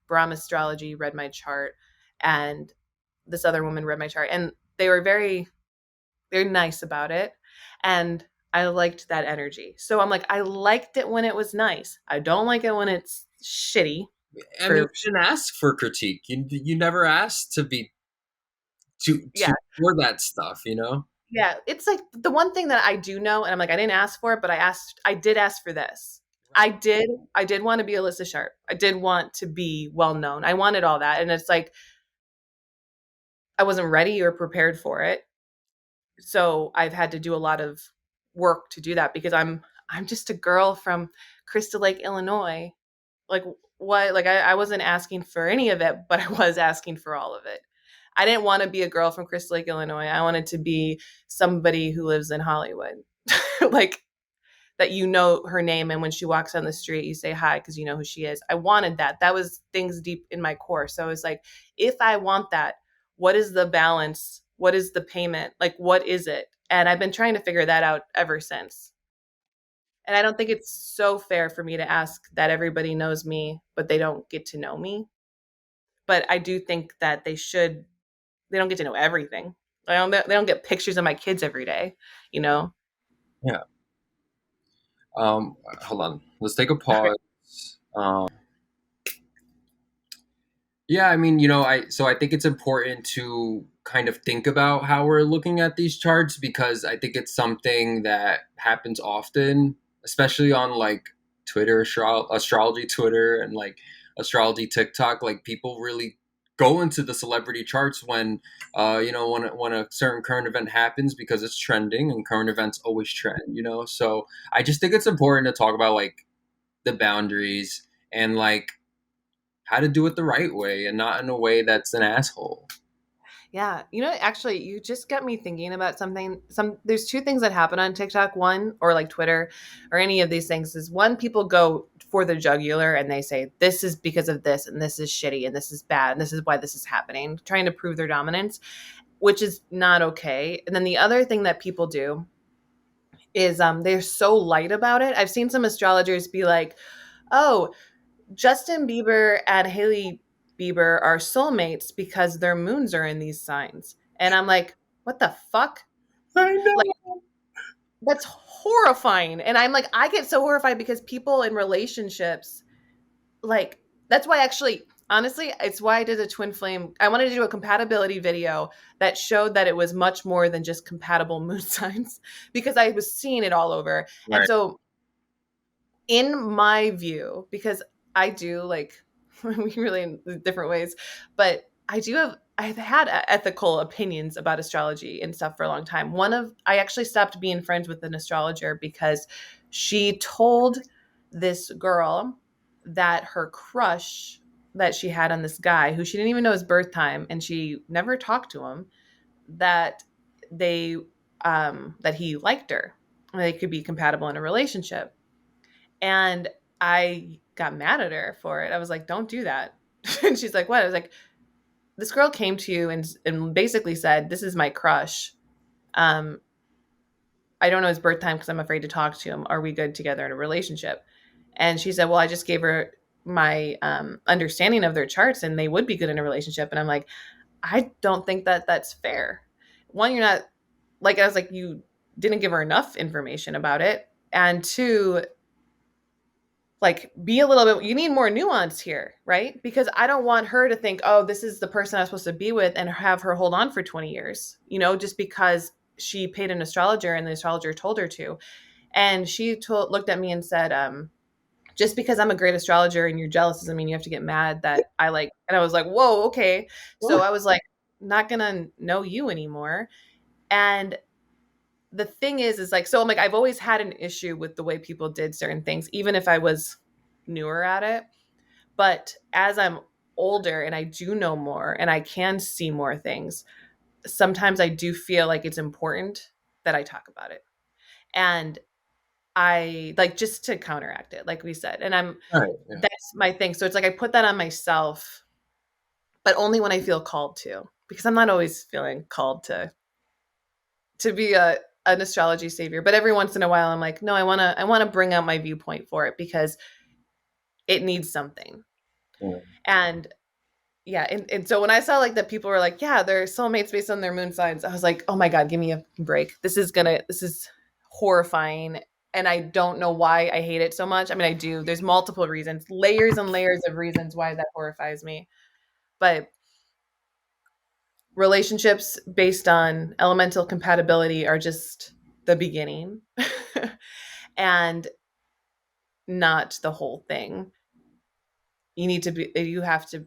Brahm Astrology read my chart and this other woman read my chart and they were very, very nice about it. And I liked that energy. So I'm like, I liked it when it was nice. I don't like it when it's shitty. I mean, you For didn't ask for critique. You never asked to be yeah, for that stuff. You know. yeah. It's like the one thing that I do know, and I'm like, I didn't ask for it, but I did ask for this. I Right. did, I did want to be Alyssa Sharp. I did want to be well known. I wanted all that, and it's like I wasn't ready or prepared for it. So I've had to do a lot of work to do that because I'm just a girl from Crystal Lake, Illinois. Like what? Like I wasn't asking for any of it, but I was asking for all of it. I didn't want to be a girl from Crystal Lake, Illinois. I wanted to be somebody who lives in Hollywood. Like that you know her name and when she walks on the street you say hi because you know who she is. I wanted that. That was things deep in my core. So it's like, if I want that, what is the balance? What is the payment? Like what is it? And I've been trying to figure that out ever since. And I don't think it's so fair for me to ask that everybody knows me, but they don't get to know me. But I do think that they don't get to know everything. They don't get pictures of my kids every day, you know? Yeah. Hold on. Let's take a pause. Yeah, I mean, I think it's important to kind of think about how we're looking at these charts because I think it's something that happens often, especially on like Twitter, astrology Twitter, and like astrology TikTok. Like people really go into the celebrity charts when, when a certain current event happens because it's trending and current events always trend. So I just think it's important to talk about like the boundaries and like how to do it the right way and not in a way that's an asshole. Yeah. Actually, you just got me thinking about something. There's two things that happen on TikTok. One, or like Twitter or any of these things, is one, people go for the jugular and they say, this is because of this, and this is shitty, and this is bad, and this is why this is happening, trying to prove their dominance, which is not okay. And then the other thing that people do is they're so light about it. I've seen some astrologers be like, oh, Justin Bieber and Haley Bieber are soulmates because their moons are in these signs. And I'm like, what the fuck? I Like, know. that's horrifying. And I'm like, I get so horrified because people in relationships, like, that's why actually, honestly, it's why I did a twin flame. I wanted to do a compatibility video that showed that it was much more than just compatible moon signs because I was seeing it all over. And Right. so in my view, because I do like we really in different ways, but I've had ethical opinions about astrology and stuff for a long time. I actually stopped being friends with an astrologer because she told this girl that her crush that she had on this guy who she didn't even know his birth time and she never talked to him, that they that he liked her, they could be compatible in a relationship. And I got mad at her for it. I was like, don't do that. And she's like, what? I was like, this girl came to you and basically said, this is my crush. Um, I don't know his birth time because I'm afraid to talk to him. Are we good together in a relationship? And she said, well, I just gave her my understanding of their charts and they would be good in a relationship. And I'm like, I don't think that that's fair. One, you're not, like, I was like, you didn't give her enough information about it. And two, like, be a little bit, you need more nuance here, right? Because I don't want her to think, oh, this is the person I'm supposed to be with and have her hold on for 20 years, just because she paid an astrologer and the astrologer told her to. And she looked at me and said, just because I'm a great astrologer and you're jealous doesn't mean you have to get mad that I like, and I was like, whoa, okay. So I was like, not gonna know you anymore. And the thing is like, so I'm like, I've always had an issue with the way people did certain things, even if I was newer at it. But as I'm older and I do know more and I can see more things, sometimes I do feel like it's important that I talk about it. And I like, just to counteract it, like we said. And Right. Yeah. that's my thing. So it's like I put that on myself, but only when I feel called to, because I'm not always feeling called to be an astrology savior. But every once in a while I'm like, no, I wanna bring out my viewpoint for it because it needs something. Yeah. And yeah, and so when I saw like that people were like, yeah, they're soulmates based on their moon signs, I was like, oh my God, give me a break. This is horrifying. And I don't know why I hate it so much. I mean, I do. There's multiple reasons, layers and layers of reasons why that horrifies me. But relationships based on elemental compatibility are just the beginning and not the whole thing. You have to,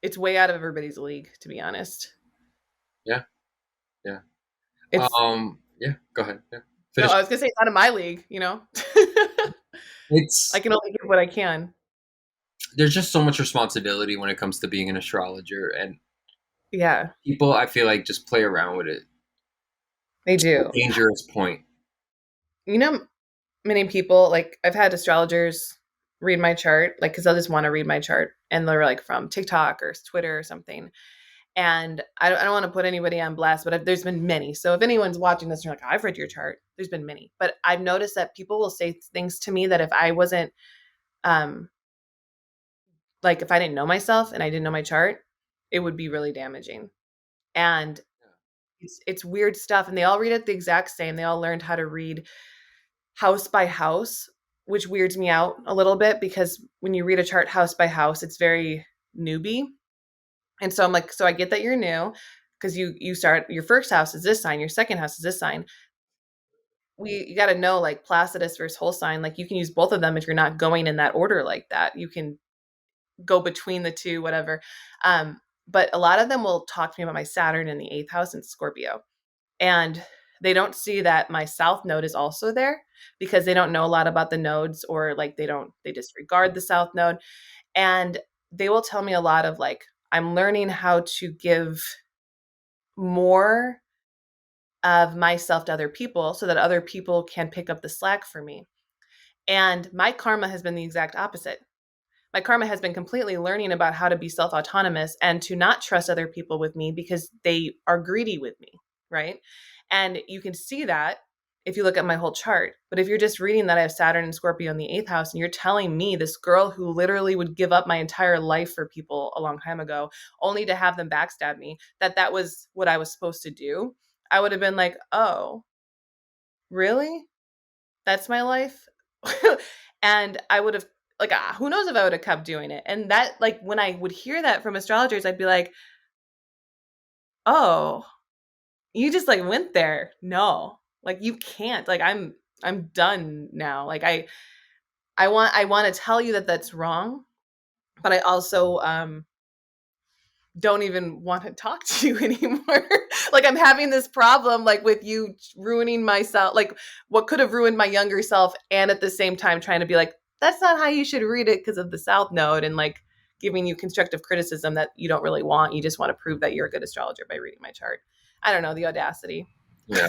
it's way out of everybody's league, to be honest. Yeah. Yeah. It's, Yeah. Go ahead. Yeah. no, Finish. I was gonna say it's out of my league. I It's can only give what I can. There's just so much responsibility when it comes to being an astrologer, and Yeah, people, I feel like, just play around with it they to a do. dangerous point. You know, many people, like, I've had astrologers read my chart, like, because they'll just want to read my chart, and they're like from TikTok or Twitter or something. And I don't want to put anybody on blast, but there's been many. So if anyone's watching this and you're like, I've read your chart, there's been many. But I've noticed that people will say things to me that if I wasn't, um, like, if I didn't know myself and I didn't know my chart, it would be really damaging. And it's weird stuff. And they all read it the exact same. They all learned how to read house by house, which weirds me out a little bit because when you read a chart house by house, it's very newbie. And so I'm like, so I get that you're new because you start, your first house is this sign, your second house is this sign. You got to know, like, Placidus versus whole sign. Like, you can use both of them if you're not going in that order like that. You can go between the two, whatever. But a lot of them will talk to me about my Saturn in the eighth house in Scorpio, and they don't see that my south node is also there because they don't know a lot about the nodes, or like they disregard the south node. And they will tell me a lot of, like, I'm learning how to give more of myself to other people so that other people can pick up the slack for me. And my karma has been the exact opposite. My karma has been completely learning about how to be self autonomous and to not trust other people with me because they are greedy with me. Right. And you can see that if you look at my whole chart. But if you're just reading that I have Saturn and Scorpio in the eighth house, and you're telling me, this girl who literally would give up my entire life for people a long time ago, only to have them backstab me, that was what I was supposed to do, I would have been like, oh, really? That's my life? And I would have, like, who knows if I would have kept doing it. And that, like, when I would hear that from astrologers, I'd be like, oh, you just like went there. No, like you can't. Like I'm done now. Like I want to tell you that that's wrong, but I also don't even want to talk to you anymore. Like I'm having this problem like with you ruining myself, like what could have ruined my younger self, and at the same time trying to be like, that's not how you should read it because of the south node, and like giving you constructive criticism that you don't really want. You just want to prove that you're a good astrologer by reading my chart. I don't know, the audacity. Yeah.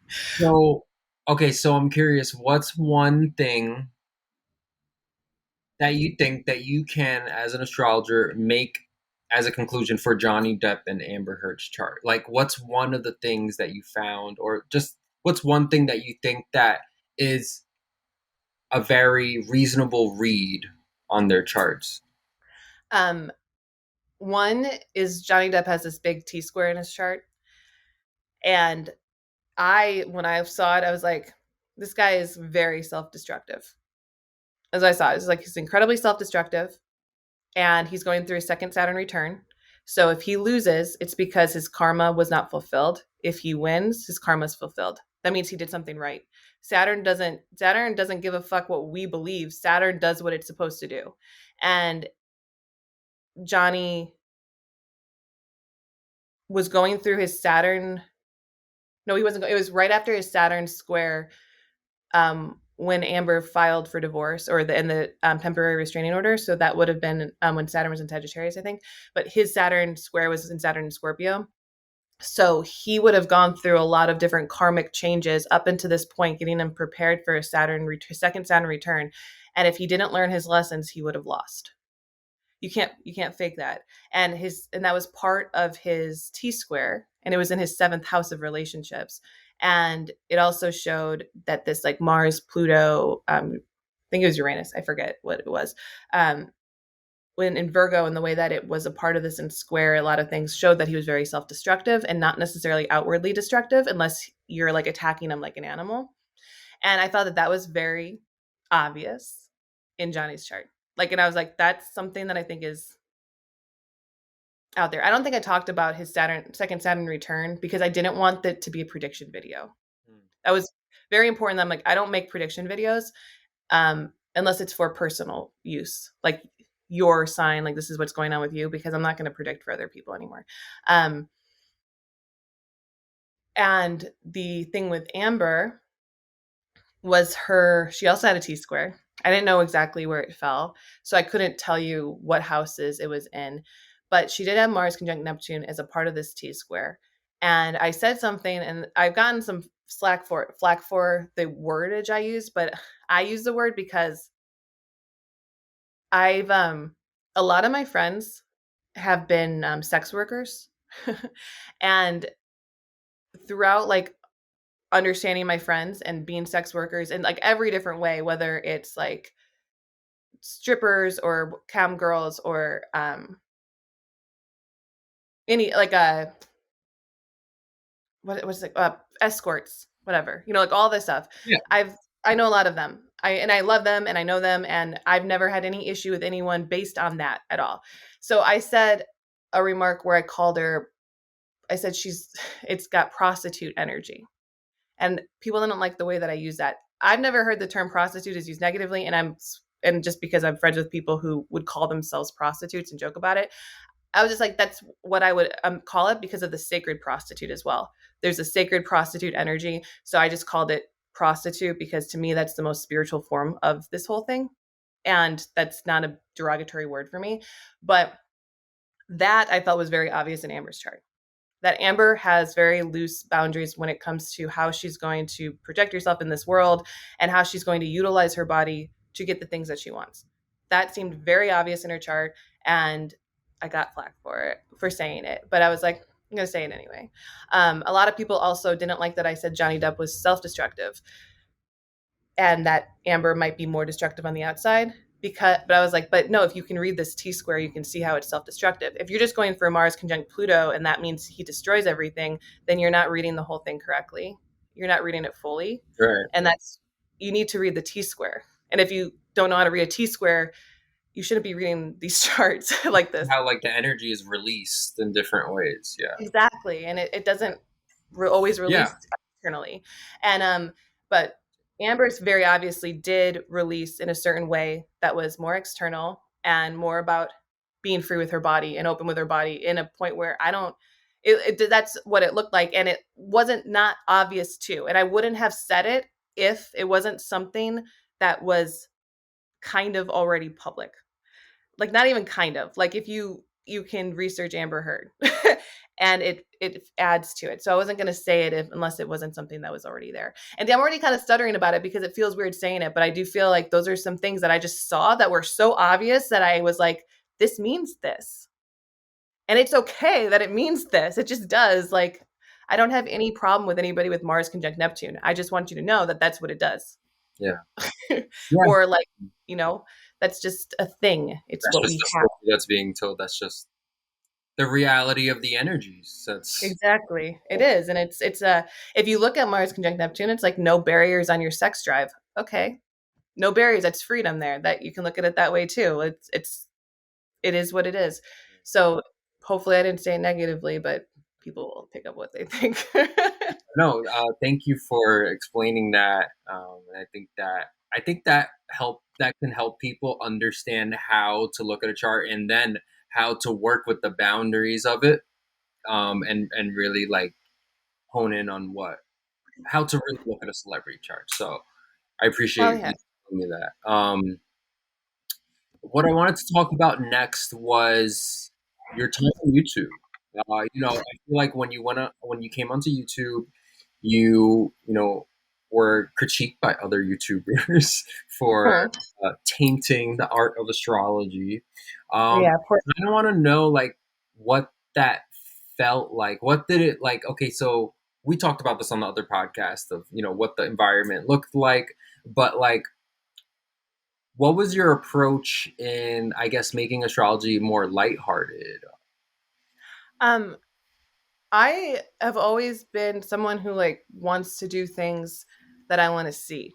So, okay, so I'm curious, what's one thing that you think that you can, as an astrologer, make as a conclusion for Johnny Depp and Amber Heard's chart? Like, what's one of the things that you found, or just what's one thing that you think that is a very reasonable read on their charts? Um, One is Johnny Depp has this big T square in his chart. And when I saw it, I was like, this guy is very self destructive. As I saw it, it's like he's incredibly self destructive, and he's going through a second Saturn return. So if he loses, it's because his karma was not fulfilled. If he wins, his karma is fulfilled. That means he did something right. Saturn doesn't give a fuck what we believe. Saturn does what it's supposed to do. And Johnny was going through his Saturn. No, he wasn't. It was right after his Saturn square, when Amber filed for divorce, or the temporary restraining order. So that would have been when Saturn was in Sagittarius, I think. But his Saturn square was in Saturn and Scorpio. So he would have gone through a lot of different karmic changes up into this point, getting him prepared for a second Saturn return. And if he didn't learn his lessons, he would have lost. You can't fake that. And that was part of his T square, and it was in his seventh house of relationships. And it also showed that this like Mars, Pluto, I think it was Uranus, I forget what it was, when in Virgo, and the way that it was a part of this in square, a lot of things showed that he was very self-destructive and not necessarily outwardly destructive unless you're like attacking him like an animal. And I thought that was very obvious in Johnny's chart. Like, and I was like, that's something that I think is out there. I don't think I talked about his second Saturn return because I didn't want that to be a prediction video. That was very important. I'm like, I don't make prediction videos unless it's for personal use, like your sign, like this is what's going on with you, because I'm not going to predict for other people anymore. And the thing with Amber was she also had a T square. I didn't know exactly where it fell, so I couldn't tell you what houses it was in, but she did have Mars conjunct Neptune as a part of this T square. And I said something, and I've gotten some flack for the wordage I use, but I use the word because I've a lot of my friends have been sex workers, and throughout like understanding my friends and being sex workers in like every different way, whether it's like strippers or cam girls or any like what's it escorts, whatever, like all this stuff. Yeah. I know a lot of them. I love them and I know them, and I've never had any issue with anyone based on that at all. So I said a remark where I said it's got prostitute energy. And people don't like the way that I use that. I've never heard the term prostitute is used negatively, and just because I'm friends with people who would call themselves prostitutes and joke about it, I was just like, that's what I would call it, because of the sacred prostitute as well. There's a sacred prostitute energy. So I just called it prostitute because to me, that's the most spiritual form of this whole thing. And that's not a derogatory word for me. But that I felt was very obvious in Amber's chart. that Amber has very loose boundaries when it comes to how she's going to project herself in this world and how she's going to utilize her body to get the things that she wants. That seemed very obvious in her chart, and I got flack for it for saying it, but I was like, I'm going to say it anyway. A lot of people also didn't like that I said Johnny Depp was self-destructive and that Amber might be more destructive on the outside. But I was like, but no, if you can read this T square, you can see how it's self-destructive. If you're just going for Mars conjunct Pluto and that means he destroys everything, then you're not reading the whole thing correctly. You're not reading it fully. Right. And that's, you need to read the T square. And if you don't know how to read a T square, you shouldn't be reading these charts like this. How like the energy is released in different ways. Yeah. Exactly. And it doesn't always Yeah. release externally. And but Amber's very obviously did release in a certain way that was more external and more about being free with her body and open with her body in a point where I don't that's what it looked like, and it wasn't not obvious too. And I wouldn't have said it if it wasn't something that was kind of already public. Like not even kind of. Like if you can research Amber Heard and it adds to it. So I wasn't going to say it unless it wasn't something that was already there. And I'm already kind of stuttering about it because it feels weird saying it, but I do feel like those are some things that I just saw that were so obvious that I was like, this means this. And it's okay that it means this. It just does. Like, I don't have any problem with anybody with Mars conjunct Neptune. I just want you to know that that's what it does. Yeah. Yeah. Or like, you know, that's just a thing. It's That's what just we the have. story that's being told. That's just the reality of the energies. That's Exactly. It is. And it's a if you look at Mars conjunct Neptune, it's like no barriers on your sex drive. Okay. No barriers. That's freedom there. That you can look at it that way too. It is what it is. So hopefully I didn't say it negatively, but people will pick up what they think. no. Thank you for explaining that. And I think that that can help people understand how to look at a chart and then how to work with the boundaries of it. And really like hone in on what how to really look at a celebrity chart. So I Oh appreciate yeah. you telling me that. What I wanted to talk about next was your time on YouTube. I feel like when you came onto YouTube, you were critiqued by other YouTubers for Mhm. tainting the art of astrology. Um, Yeah, poor I want to know like what that felt like. What did it like? Okay, so we talked about this on the other podcast of what the environment looked like, but like what was your approach in, I guess, making astrology more lighthearted? um I have always been someone who like wants to do things that I want to see.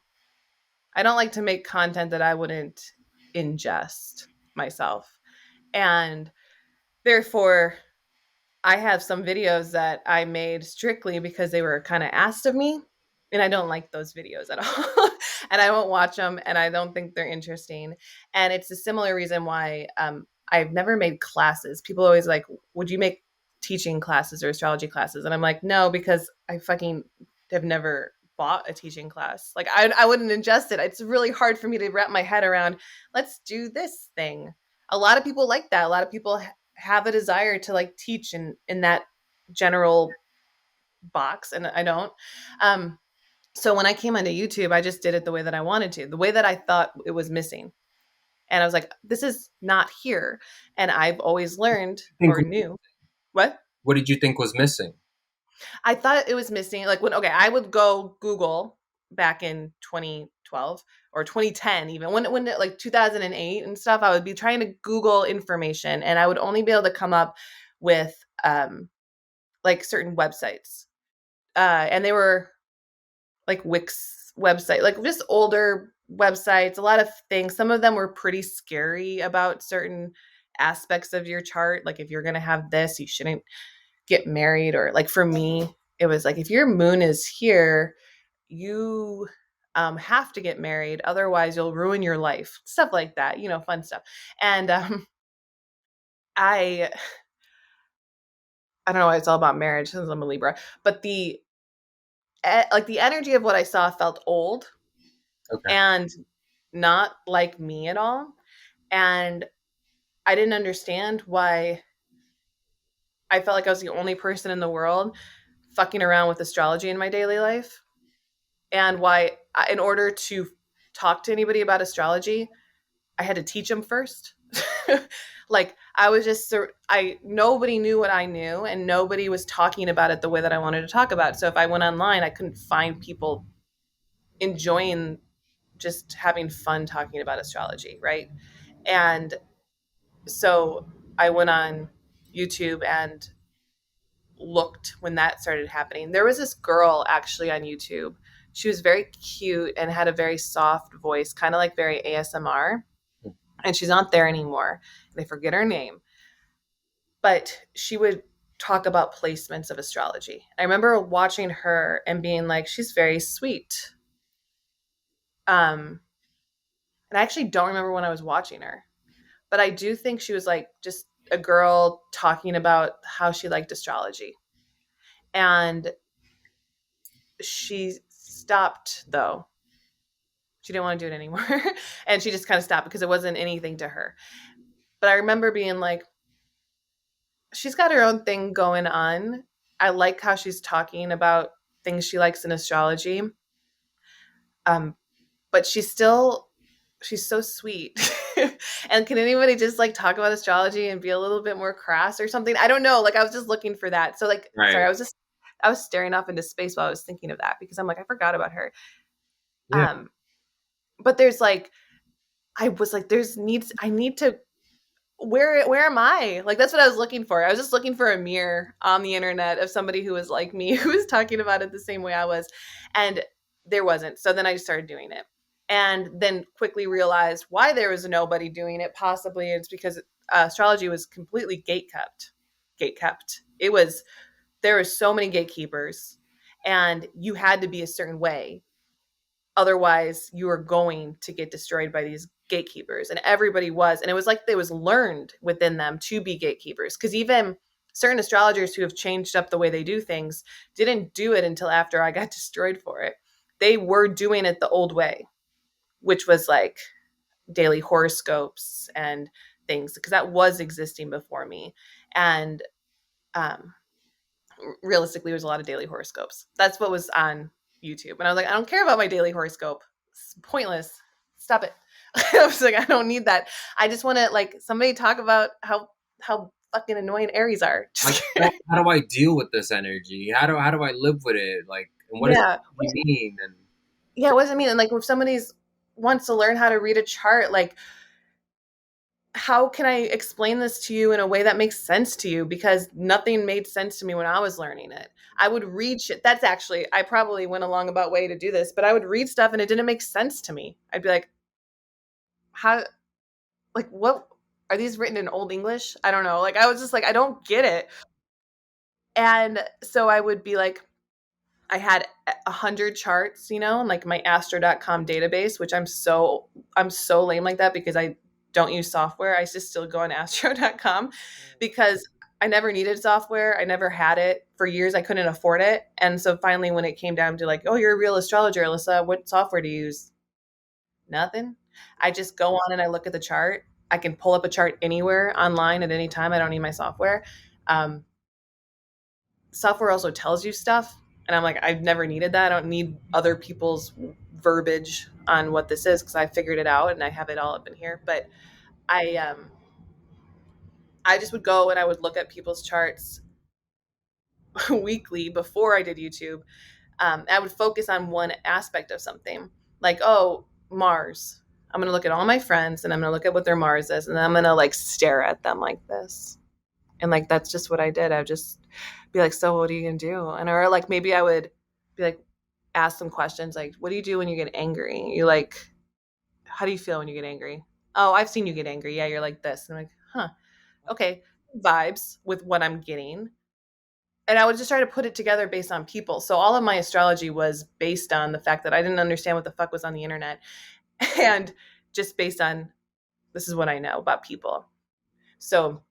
I don't like to make content that I wouldn't ingest myself. And therefore, I have some videos that I made strictly because they were kind of asked of me. And I don't like those videos at all. And I won't watch them. And I don't think they're interesting. And it's a similar reason why I've never made classes. People always like, would you make teaching classes or astrology classes? And I'm like, no, because I fucking have never bought a teaching class. Like I wouldn't ingest it. It's really hard for me to wrap my head around, let's do this thing. A lot of people like that. A lot of people have a desire to like teach in that general box, and I don't. Um, so when I came onto YouTube, I just did it the way that I wanted to, the way that I thought it was missing. And I was like, this is not here. And I've always learned Think or knew what what did you think was missing? I thought it was missing. Like when okay, I would go Google back in 2012 or 2010 even when like 2008 and stuff, I would be trying to Google information and I would only be able to come up with like certain websites. And they were like Wix website, like just older websites, a lot of things. Some of them were pretty scary about certain aspects of your chart. Like if you're going to have this, you shouldn't get married. Or like for me, it was like if your moon is here, you have to get married. Otherwise, you'll ruin your life. Stuff like that, fun stuff. And I, I don't know why it's all about marriage since I'm a Libra, but like the energy of what I saw felt old Okay. and not like me at all. And I didn't understand why I felt like I was the only person in the world fucking around with astrology in my daily life, and why, in order to talk to anybody about astrology, I had to teach them first. Like I was just I nobody knew what I knew, and nobody was talking about it the way that I wanted to talk about it. So if I went online, I couldn't find people enjoying just having fun talking about astrology, right? And so I went on YouTube and looked when that started happening. There was this girl actually on YouTube. She was very cute and had a very soft voice, kind of like very ASMR. And she's not there anymore. And I forget her name. But she would talk about placements of astrology. I remember watching her and being like, she's very sweet. And I actually don't remember when I was watching her, but I do think she was like just a girl talking about how she liked astrology. And she stopped though. She didn't want to do it anymore. And she just kind of stopped because it wasn't anything to her. But I remember being like, she's got her own thing going on. I like how she's talking about things she likes in astrology. But she's so sweet. And can anybody just like talk about astrology and be a little bit more crass or something? I don't know. Like I was just looking for that. So like, Right. sorry, I was staring off into space while I was thinking of that because I'm like, I forgot about her. Yeah. But there's like, I was like, I need to, where am I? Like, that's what I was looking for. I was just looking for a mirror on the internet of somebody who was like me, who was talking about it the same way I was. And there wasn't. So then I just started doing it. And then quickly realized why there was nobody doing it. Possibly it's because astrology was completely gate kept. Gate kept. It was, there were so many gatekeepers, and you had to be a certain way. Otherwise, you were going to get destroyed by these gatekeepers. And everybody was. And it was like it was learned within them to be gatekeepers. Because even certain astrologers who have changed up the way they do things didn't do it until after I got destroyed for it. They were doing it the old way, which was like daily horoscopes and things, because that was existing before me. And um, realistically, there's a lot of daily horoscopes. That's what was on YouTube. And I was like, I don't care about my daily horoscope. It's pointless. Stop it. I was like, I don't need that. I just want to like somebody talk about how fucking annoying Aries are. Like, well, how do I deal with this energy? How do I live with it? Like, and what does Yeah. it mean? And Yeah, what does it mean? And like if somebody's wants to learn how to read a chart, like how can I explain this to you in a way that makes sense to you? Because nothing made sense to me when I was learning it. I would read shit. That's actually, I probably went a long about way to do this, but I would read stuff and it didn't make sense to me. I'd be like, how, like, what are these written in Old English? I don't know. Like, I was just like, I don't get it. And so I would be like, I had 100 charts, you know, and like my astro.com database, which I'm so lame like that because I don't use software. I just still go on astro.com because I never needed software. I never had it for years. I couldn't afford it. And so finally, when it came down to like, oh, you're a real astrologer, Alyssa, what software do you use? Nothing. I just go on and I look at the chart. I can pull up a chart anywhere online at any time. I don't need my software. Um, Software also tells you stuff, and I'm like, I've never needed that. I don't need other people's verbiage on what this is because I figured it out and I have it all up in here. But I I just would go and I would look at people's charts weekly before I did YouTube. I would focus on one aspect of something, like, oh, Mars. I'm gonna look at all my friends and I'm gonna look at what their Mars is, and then I'm gonna like stare at them like this. And like that's just what I did. I would just be like, so what are you gonna do? And or like maybe I would be like, ask some questions like, what do you do when you get angry? You like, how do you feel when you get angry? Oh, I've seen you get angry. Yeah, you're like this. And I'm like, huh, okay, vibes with what I'm getting. And I would just try to put it together based on people. So all of my astrology was based on the fact that I didn't understand what the fuck was on the internet, and just based on this is what I know about people. So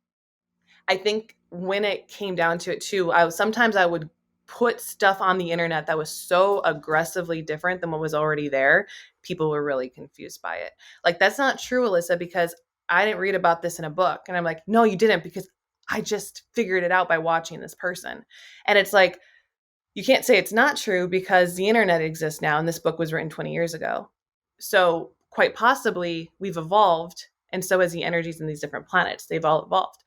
I think when it came down to it too, sometimes I would put stuff on the internet that was so aggressively different than what was already there. People were really confused by it. Like, that's not true, Alyssa, because I didn't read about this in a book. And I'm like, no, you didn't, because I just figured it out by watching this person. And it's like, you can't say it's not true because the internet exists now and this book was written 20 years ago. So quite possibly we've evolved, and so has the energies in these different planets. They've all evolved.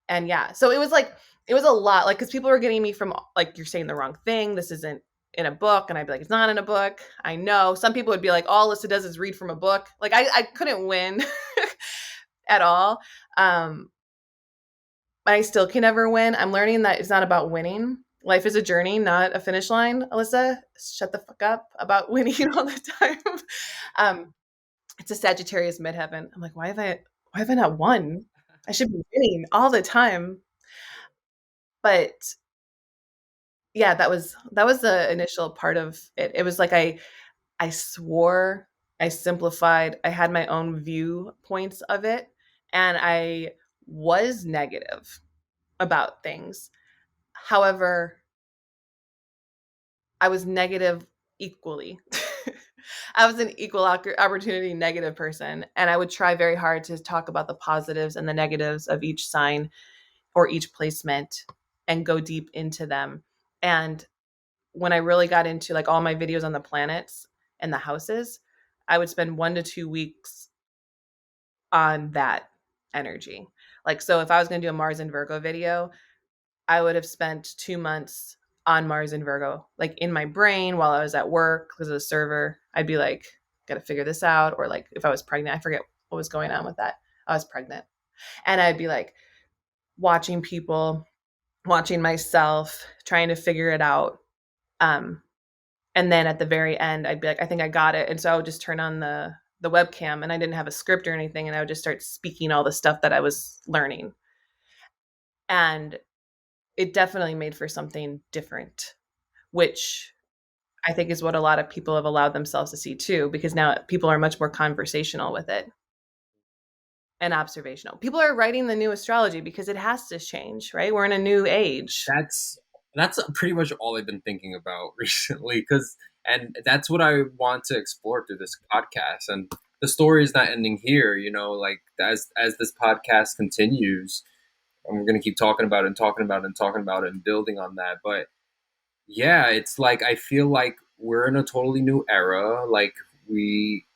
And yeah, so it was like, it was a lot, like, because people were getting me from like, you're saying the wrong thing, this isn't in a book. And I'd be like, it's not in a book. I know. Some people would be like, all Alyssa does is read from a book. Like, I couldn't win at all. I still can never win. I'm learning that it's not about winning. Life is a journey, not a finish line. Alyssa, shut the fuck up about winning all the time. um, it's a Sagittarius midheaven. I'm like, why have I not won? I should be winning all the time. But yeah, that was the initial part of it. It was like I swore, I simplified, I had my own viewpoints of it, and I was negative about things. However, I was negative equally. I was an equal opportunity negative person, and I would try very hard to talk about the positives and the negatives of each sign or each placement and go deep into them. And when I really got into like all my videos on the planets and the houses, I would spend 1 to 2 weeks on that energy. Like, so if I was going to do a Mars and Virgo video, I would have spent 2 months on Mars and Virgo, like in my brain while I was at work because of the server. I'd be like, got to figure this out. Or like if I was pregnant, I forget what was going on with that. I was pregnant. And I'd be like watching people, watching myself, trying to figure it out. Um, and then at the very end, I'd be like, I think I got it. And so I would just turn on the webcam, and I didn't have a script or anything. And I would just start speaking all the stuff that I was learning. And it definitely made for something different, which I think is what a lot of people have allowed themselves to see too, because now people are much more conversational with it and observational. People are writing the new astrology because it has to change, right? We're in a new age. That's pretty much all I've been thinking about recently, because and that's what I want to explore through this podcast. And the story is not ending here, like as this podcast continues, and we're gonna keep talking about it and talking about it and talking about it and building on that. But yeah, it's like I feel like we're in a totally new era. Like we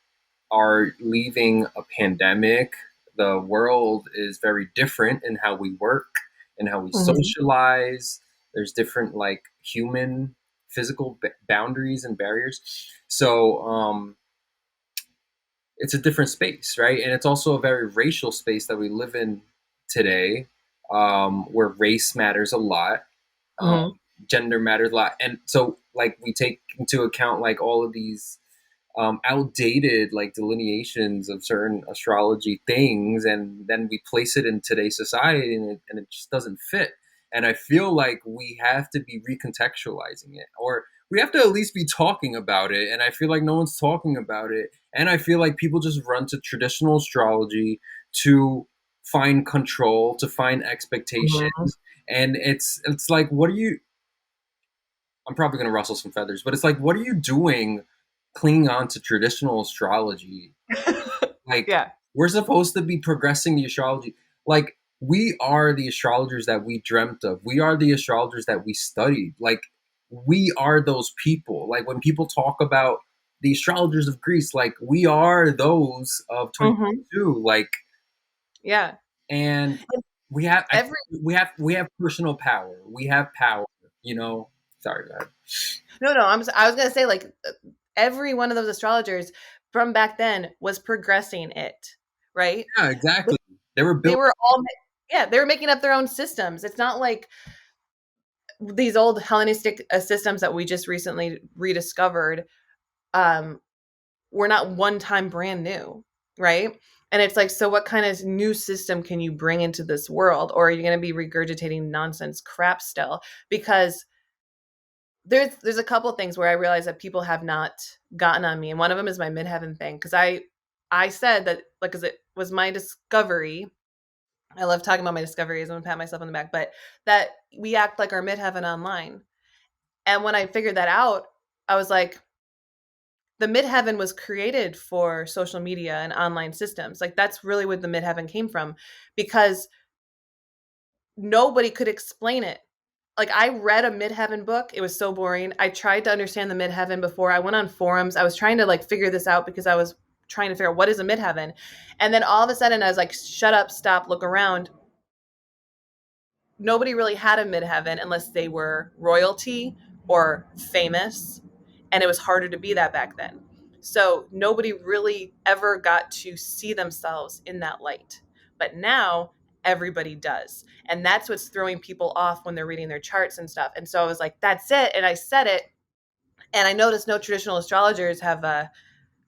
are leaving a pandemic. The world is very different in how we work and how we Mhm. socialize. There's different like human physical boundaries and barriers. So it's a different space, right? And it's also a very racial space that we live in today, where race matters a lot, um, Mhm. gender matters a lot, and so like we take into account like all of these outdated like delineations of certain astrology things, and then we place it in today's society, and it just doesn't fit. And I feel like we have to be recontextualizing it, or we have to at least be talking about it. And I feel like no one's talking about it. And I feel like people just run to traditional astrology to find control, to find Mhm. expectations. And it's like, what are you, I'm probably going to rustle some feathers, but it's like, what are you doing clinging on to traditional astrology? Like, Yeah. we're supposed to be progressing the astrology. Like, we are the astrologers that we dreamt of. We are the astrologers that we studied. Like, we are those people. Like, when people talk about the astrologers of Greece, like, we are those of Mhm. 2022. Like, Yeah. and we have, I, Every we have personal power. We have power, you know? Sorry, go ahead. No, I was gonna say like every one of those astrologers from back then was progressing it, right? Yeah, exactly. They were They built. were all yeah, they were making up their own systems. It's not like these old Hellenistic systems that we just recently rediscovered um were not one time brand new, right? And it's like, so what kind of new system can you bring into this world, or are you going to be regurgitating nonsense crap still? Because there's a couple of things where I realize that people have not gotten on me, and one of them is my midheaven thing, because I said that like, because it was my discovery. I love talking about my discoveries. I'm gonna pat myself on the back, but that we act like our midheaven online. And when I figured that out, I was like, the midheaven was created for social media and online systems. Like that's really where the midheaven came from, because nobody could explain it. Like, I read a Midheaven book. It was so boring. I tried to understand the Midheaven before. I went on forums. I was trying to like figure this out because I was trying to figure out what is a Midheaven. And then all of a sudden I was like, shut up, stop, look around. Nobody really had a Midheaven unless they were royalty or famous. And it was harder to be that back then. So nobody really ever got to see themselves in that light. But now everybody does. And that's what's throwing people off when they're reading their charts and stuff. And so I was like, that's it. And I said it. And I noticed no traditional astrologers have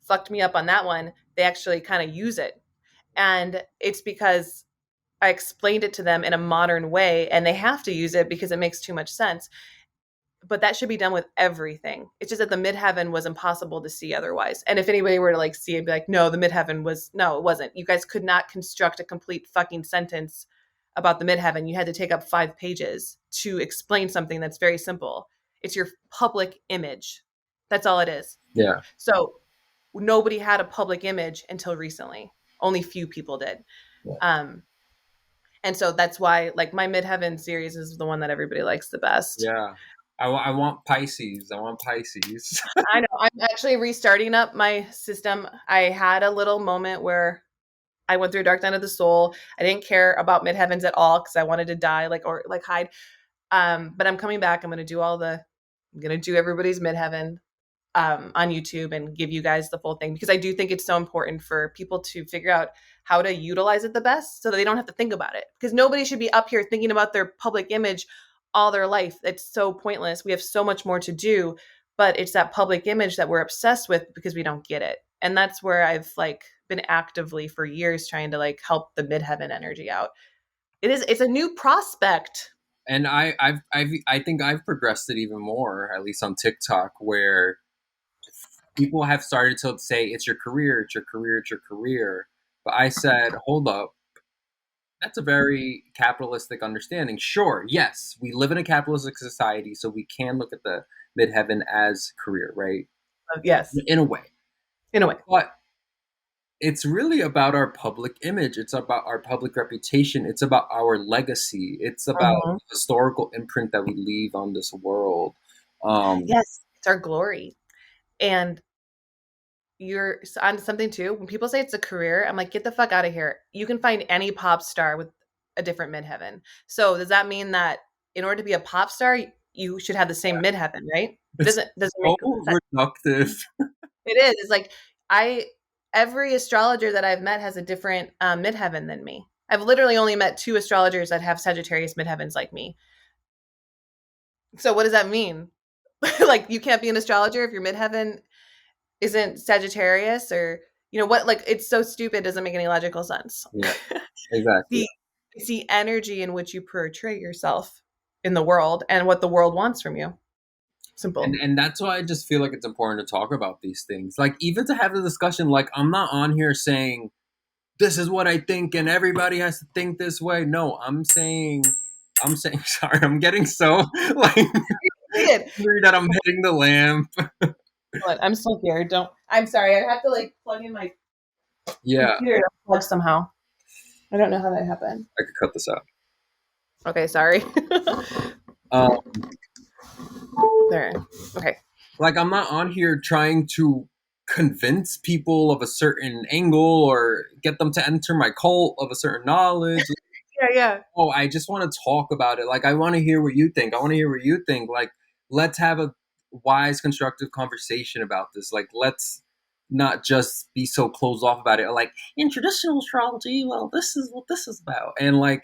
fucked me up on that one. They actually kind of use it. And it's because I explained it to them in a modern way, and they have to use it because it makes too much sense. But that should be done with everything. It's just that the midheaven was impossible to see otherwise. And if anybody were to like see it and be like, no, the midheaven was, no, it wasn't. You guys could not construct a complete fucking sentence about the midheaven. You had to take up 5 pages to explain something that's very simple. It's your public image. That's all it is. Yeah. So nobody had a public image until recently. Only few people did. Yeah. And so that's why, like, my Midheaven series is the one that everybody likes the best. Yeah. I want Pisces. I want Pisces. I know. I'm actually restarting up my system. I had a little moment where I went through a dark night of the soul. I didn't care about Midheavens at all because I wanted to die, like, or like hide. But I'm coming back. I'm going to do everybody's Midheaven on YouTube and give you guys the full thing, because I do think it's so important for people to figure out how to utilize it the best so that they don't have to think about it. Because nobody should be up here thinking about their public image all their life. It's so pointless. We have so much more to do, but it's that public image that we're obsessed with because we don't get it. And that's where I've like been actively for years trying to like help the midheaven energy out. It's a new prospect. And I think I've progressed it even more, at least on TikTok, where people have started to say it's your career, it's your career, it's your career. But I said, hold up, that's a very capitalistic understanding. Sure, yes, we live in a capitalistic society, so we can look at the midheaven as career, right? Yes, In a way. in a way. But it's really about our public image. It's about our public reputation. It's about our legacy. It's about Mhm. the historical imprint that we leave on this world. Yes, it's our glory. And you're on something too. When people say it's a career, I'm like, get the fuck out of here. You can find any pop star with a different midheaven. So does that mean that in order to be a pop star, you should have the same midheaven, right? It's Doesn't make so sense. reductive. It is. It's like I every astrologer that I've met has a different midheaven than me. I've literally only met 2 astrologers that have Sagittarius midheavens like me. So what does that mean? Like, you can't be an astrologer if your midheaven isn't Sagittarius, or what, like, it's so stupid, it doesn't make any logical sense. Yeah, exactly. the it's the energy in which you portray yourself in the world and what the world wants from you. Simple. And that's why I just feel like it's important to talk about these things. Like, even to have the discussion, like, I'm not on here saying this is what I think and everybody has to think this way. No, I'm saying sorry, I'm getting so like Weird. angry that I'm hitting the lamp. But I'm still here. Don't. I'm sorry. I have to like plug in my Yeah, computer to plug somehow. I don't know how that happened. I could cut this out. Okay, sorry. Um, There. Okay. like, I'm not on here trying to convince people of a certain angle or get them to enter my cult of a certain knowledge. Yeah, yeah. Oh, I just want to talk about it. Like, I want to hear what you think. I want to hear what you think. Like, let's have a wise, constructive conversation about this. Like, let's not just be so closed off about it. Like, in traditional astrology, well, this is what this is about. And like,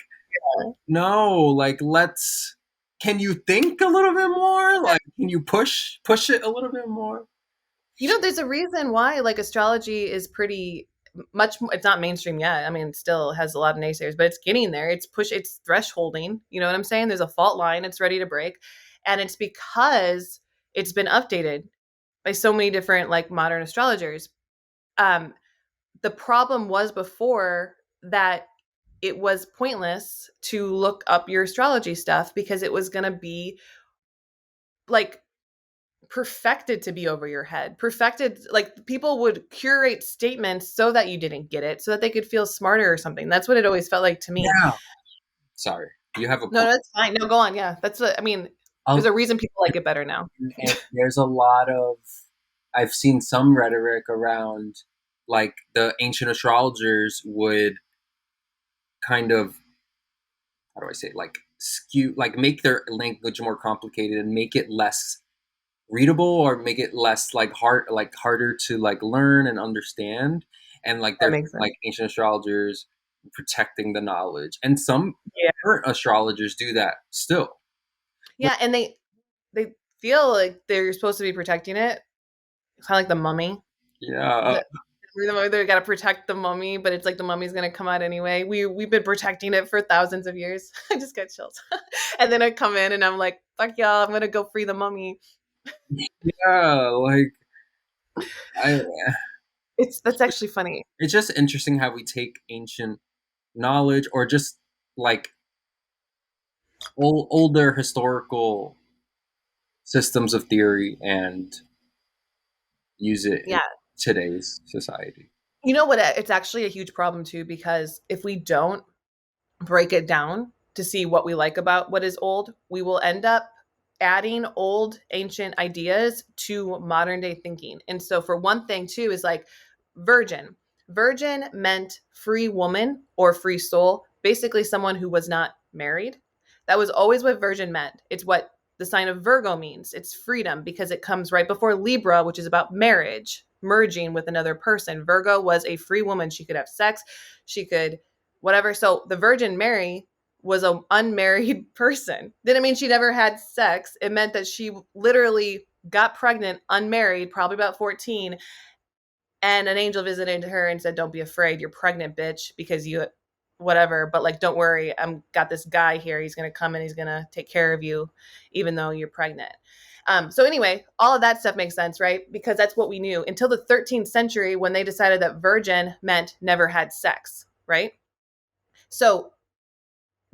no, like, let's. Can you think a little bit more? Like, can you push it a little bit more? There's a reason why like astrology is pretty much. It's not mainstream yet. I mean, it still has a lot of naysayers, but it's getting there. It's thresholding. You know what I'm saying? There's a fault line. It's ready to break, and it's because it's been updated by so many different like modern astrologers. Um, the problem was before that it was pointless to look up your astrology stuff because it was going to be like perfected to be over your head. Perfected, like people would curate statements so that you didn't get it, so that they could feel smarter or something. That's what it always felt like to me. Yeah. Sorry. Do you have a No, point? that's fine. No, go on. Yeah, that's what I mean. There's I'll, a reason people like it better now. and there's a lot of, I've seen some rhetoric around, like the ancient astrologers would kind of, how do I say it, like skew, like make their language more complicated and make it less readable, or make it less like harder to like learn and understand. And like That there's makes sense. like ancient astrologers protecting the knowledge, and some Yeah, current astrologers do that still. yeah, and they feel like they're supposed to be protecting it, kind of like the mummy. Yeah. The, they got to protect the mummy, but it's like the mummy's gonna come out anyway. We've been protecting it for thousands of years. I just got chills, and then I come in and I'm like, "Fuck y'all! I'm gonna go free the mummy." Yeah, like I That's actually funny. it's just interesting how we take ancient knowledge, or just like older historical systems of theory, and use it in Yeah, today's society. you know what? It's actually a huge problem too because if we don't break it down to see what we like about what is old, we will end up adding old ancient ideas to modern day thinking. And so for one thing too is like virgin. Virgin meant free woman or free soul, basically someone who was not married. That was always what virgin meant. It's what the sign of Virgo means. It's freedom because it comes right before Libra, which is about marriage, merging with another person. Virgo was a free woman. She could have sex, she could whatever. So the Virgin Mary was an unmarried person. Didn't mean she never had sex. It meant that she literally got pregnant, unmarried, probably about 14, and an angel visited her and said, "Don't be afraid. You're pregnant, bitch, because you whatever, but like don't worry. I'm got this guy here. He's going to come and he's going to take care of you even though you're pregnant." So anyway, all of that stuff makes sense, right? Because that's what we knew until the 13th century when they decided that virgin meant never had sex, right? So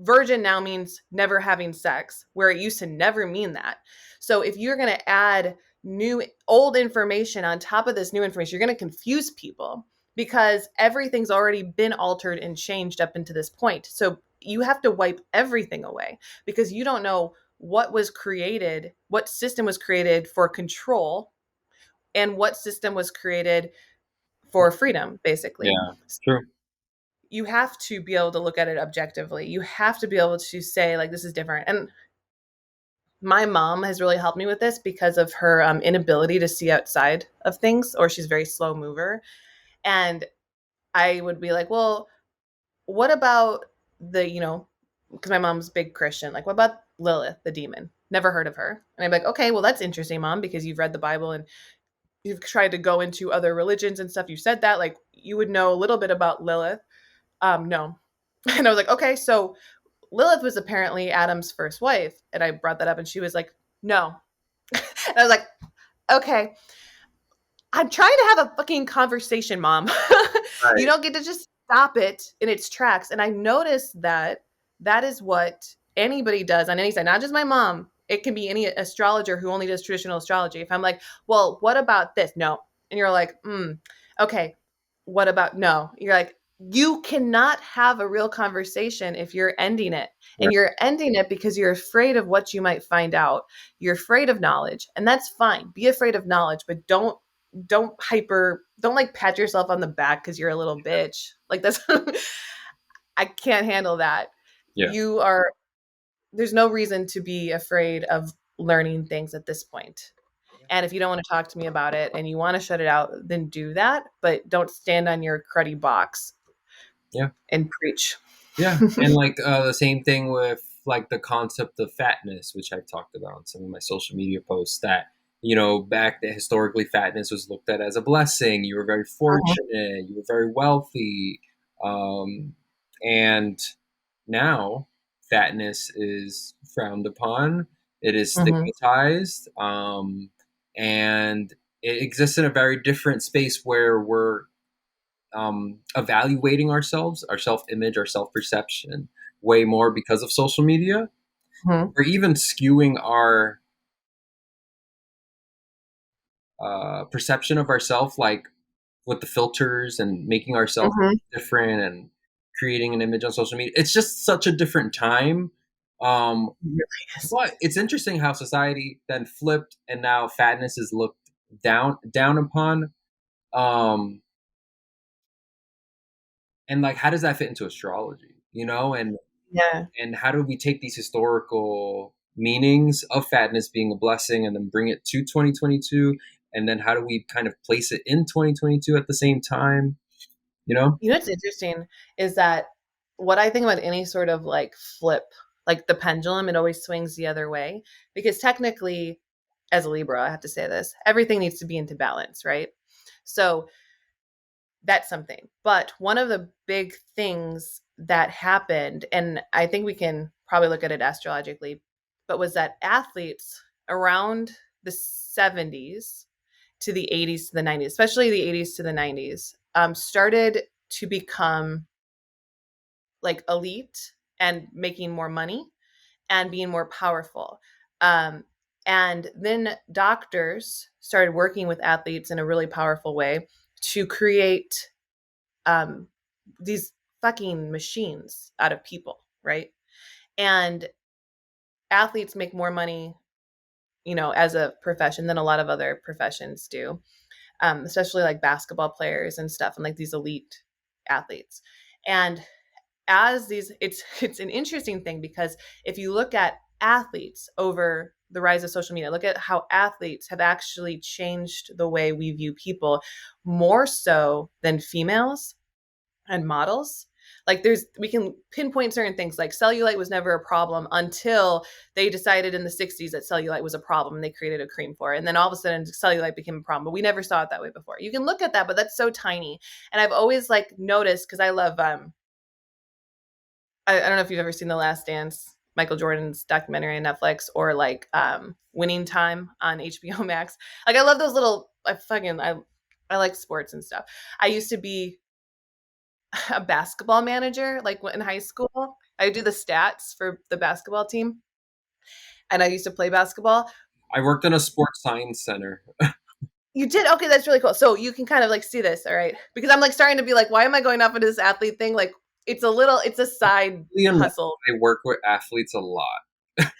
virgin now means never having sex, where it used to never mean that. So if you're going to add new old information on top of this new information, you're going to confuse people because everything's already been altered and changed up into this point. So you have to wipe everything away because you don't know what was created, what system was created for control, and what system was created for freedom, basically. Yeah, true. You have to be able to look at it objectively. You have to be able to say, like, this is different. And my mom has really helped me with this because of her inability to see outside of things, or she's a very slow mover. And I would be like, well, what about because my mom's a big Christian, like, what about Lilith, the demon? Never heard of her. And I'd be like, okay, well, that's interesting, mom, because you've read the Bible and you've tried to go into other religions and stuff. You said that, like, you would know a little bit about Lilith. No. And I was like, okay, so Lilith was apparently Adam's first wife. And I brought that up and she was like, no. And I was like, okay, I'm trying to have a fucking conversation, mom. You Right. don't get to just stop it in its tracks. And I noticed that that is what anybody does on any side, not just my mom. It can be any astrologer who only does traditional astrology. If I'm like, well, what about this? No. And you're like, okay, what about no? You're like, you cannot have a real conversation if you're ending it. Yeah. And you're ending it because you're afraid of what you might find out. You're afraid of knowledge. And that's fine. Be afraid of knowledge, but don't like pat yourself on the back because you're a little bitch. Like that's I can't handle that. Yeah. You are there's no reason to be afraid of learning things at this point. And if you don't want to talk to me about it and you want to shut it out, then do that. But don't stand on your cruddy box Yeah. and preach. Yeah. And like the same thing with like the concept of fatness, which I've talked about in some of my social media posts, that, back then historically fatness was looked at as a blessing. You were very fortunate, you were very wealthy. Um, and now fatness is frowned upon. It is Mm-hmm. stigmatized. And it exists in a very different space where we're evaluating ourselves, our self image, our self perception way more because of social media, Mm-hmm. or even skewing our perception of ourselves, like with the filters and making ourselves Mm-hmm. different and creating an image on social media. It's just such a different time Um, Really is. but it's interesting how society then flipped, and now fatness is looked down upon. Um, and like, how does that fit into astrology? Yeah. And how do we take these historical meanings of fatness being a blessing and then bring it to 2022? And then how do we kind of place it in 2022 at the same time? You know? You know what's interesting is that what I think about any sort of like flip, like the pendulum, it always swings the other way. Because technically, as a Libra, I have to say this, everything needs to be into balance, right? So that's something. But one of the big things that happened, and I think we can probably look at it astrologically, but was that athletes around the 70s to the 80s to the 90s, especially the 80s to the 90s, started to become like elite and making more money and being more powerful. Um, and then doctors started working with athletes in a really powerful way to create um, these fucking machines out of people, right? And athletes make more money, as a profession than a lot of other professions do, especially like basketball players and stuff, and like these elite athletes. And as these, it's an interesting thing because if you look at athletes over the rise of social media, look at how athletes have actually changed the way we view people more so than females and models. Like we can pinpoint certain things, like cellulite was never a problem until they decided in the 60s that cellulite was a problem and they created a cream for it, and then all of a sudden cellulite became a problem, but we never saw it that way before. You can look at that, but that's so tiny. And I've always like noticed, because I love I don't know if you've ever seen The Last Dance, Michael Jordan's documentary on Netflix, or like Winning Time on HBO Max. Like I love those little I like sports and stuff. I used to be a basketball manager, like in high school. I do the stats for the basketball team, and I used to play basketball. I worked in a sports science center. You did? Okay, that's really cool. So you can kind of like see this, all right? Because I'm like starting to be like, why am I going off into this athlete thing? Like it's a side hustle. I work with athletes a lot.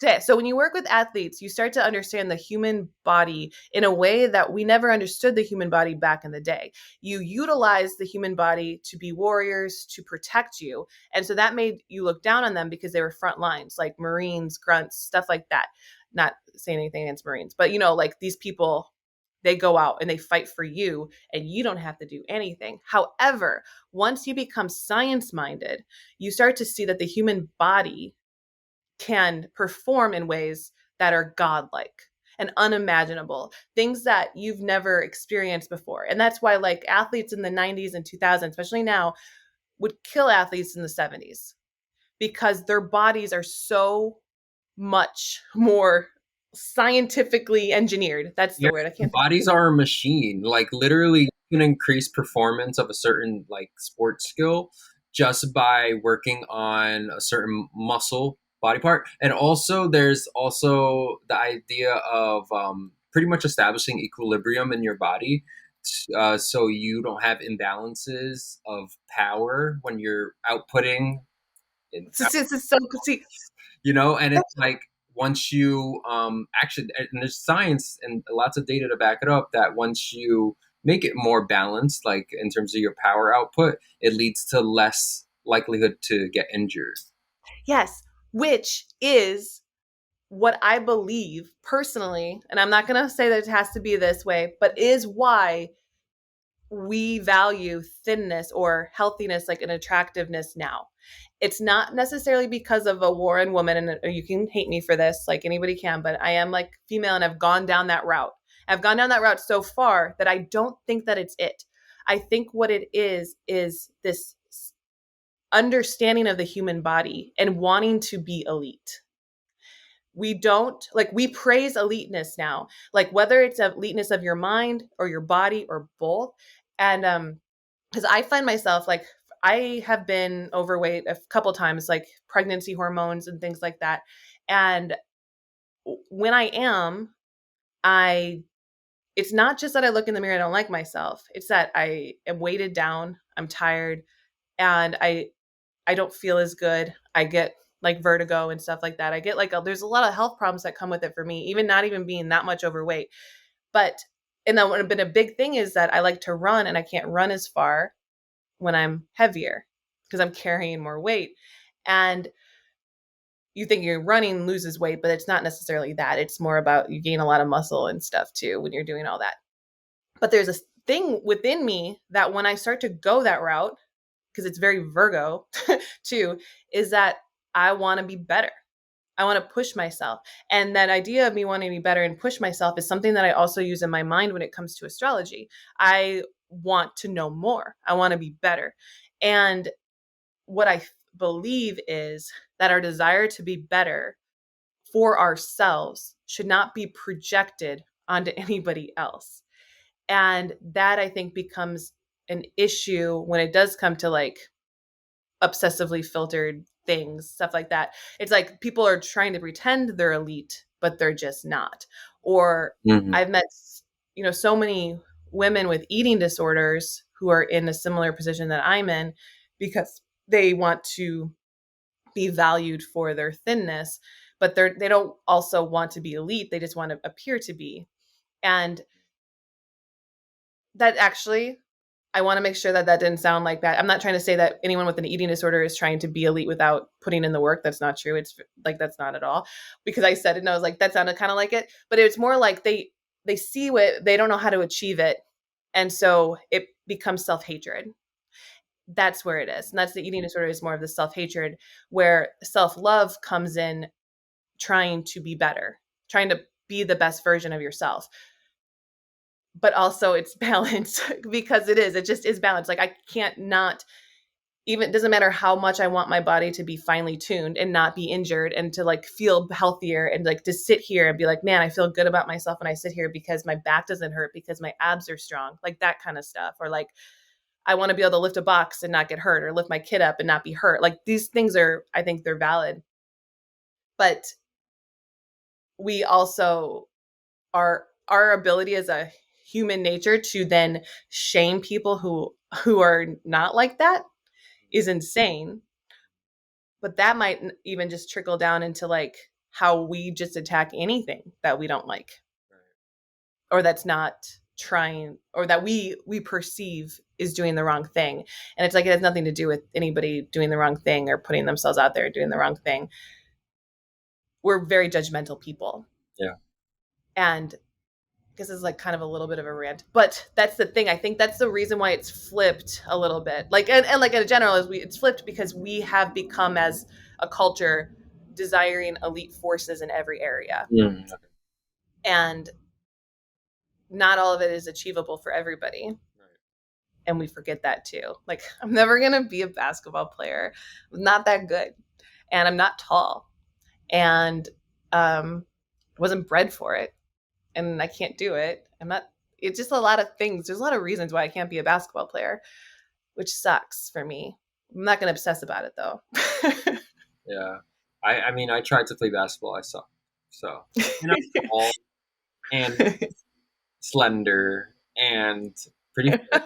Okay, so when you work with athletes, you start to understand the human body in a way that we never understood the human body back in the day. You utilize the human body to be warriors, to protect you. And so that made you look down on them because they were front lines, like Marines, grunts, stuff like that. Not saying anything against Marines, but like these people, they go out and they fight for you and you don't have to do anything. However, once you become science minded, you start to see that the human body can perform in ways that are godlike and unimaginable, things that you've never experienced before. And that's why like athletes in the 90s and 2000s, especially now, would kill athletes in the 70s because their bodies are so much more scientifically engineered. That's the Yeah, word. I can't think. bodies are a machine. Like literally, you can increase performance of a certain like sports skill just by working on a certain muscle body part. And also, there's also the idea of pretty much establishing equilibrium in your body, so you don't have imbalances of power when you're outputting. So see, And it's like once you actually, and there's science and lots of data to back it up, that once you make it more balanced, like in terms of your power output, it leads to less likelihood to get injured. yes, which is what I believe personally, and I'm not going to say that it has to be this way, but is why we value thinness or healthiness, like an attractiveness now. It's not necessarily because of a Warren woman, and you can hate me for this, like anybody can, but I am like female and I've gone down that route. I've gone down that route so far that I don't think that it's it. I think what it is this understanding of the human body and wanting to be elite. We don't like, we praise eliteness now, like whether it's eliteness of your mind or your body or both. And because I find myself like, I have been overweight a couple times, like pregnancy hormones and things like that. And when I am, I it's not just that I look in the mirror, I don't like myself. It's that I am weighted down, I'm tired, and I don't feel as good. I get like vertigo and stuff like that. I get like there's a lot of health problems that come with it for me, even not even being that much overweight. But and then been a big thing is that I like to run and I can't run as far when I'm heavier because I'm carrying more weight. And you think you're running loses weight, but it's not necessarily that. It's more about you gain a lot of muscle and stuff too when you're doing all that. But there's a thing within me that when I start to go that route, because it's very Virgo too, is that I want to be better. I want to push myself. And that idea of me wanting to be better and push myself is something that I also use in my mind when it comes to astrology. I want to know more. I want to be better. And what I believe is that our desire to be better for ourselves should not be projected onto anybody else. And that I think becomes an issue when it does come to like obsessively filtered things, stuff like that. It's like people are trying to pretend they're elite, but they're just not. Or I've met, so many women with eating disorders who are in a similar position that I'm in because they want to be valued for their thinness, but they don't also want to be elite. They just want to appear to be. And that actually, I want to make sure that that didn't sound like that. I'm not trying to say that anyone with an eating disorder is trying to be elite without putting in the work. That's not true. It's like, that's not at all, because I said it and I was like, that sounded kind of like it, but it's more like they see what they don't know how to achieve it. And so it becomes self-hatred. That's where it is. And that's the eating disorder, is more of the self-hatred, where self-love comes in trying to be better, trying to be the best version of yourself. But also it's balance because it just is balance. Like I can't not, even, it doesn't matter how much I want my body to be finely tuned and not be injured and to like feel healthier and like to sit here and be like, man, I feel good about myself when I sit here because my back doesn't hurt, because my abs are strong, like that kind of stuff. Or like, I want to be able to lift a box and not get hurt, or lift my kid up and not be hurt. Like these things are, I think they're valid. But we also our ability as a human nature to then shame people who are not like that is insane. But that might even just trickle down into like how we just attack anything that we don't like, or that's not trying, or that we perceive is doing the wrong thing. And it's like, it has nothing to do with anybody doing the wrong thing or putting themselves out there doing the wrong thing. We're very judgmental people. Yeah. And this is like kind of a little bit of a rant, but that's the thing. I think that's the reason why it's flipped a little bit. Like, and like in general, it's flipped because we have become as a culture desiring elite forces in every area. Okay. And not all of it is achievable for everybody. Right. And we forget that too. Like, I'm never going to be a basketball player. I'm not that good. And I'm not tall. And wasn't bred for it. And I can't do it. It's just a lot of things. There's a lot of reasons why I can't be a basketball player, which sucks for me. I'm not going to obsess about it though. Yeah. I mean, I tried to play basketball. I suck. So, and I'm tall and slender and pretty fit.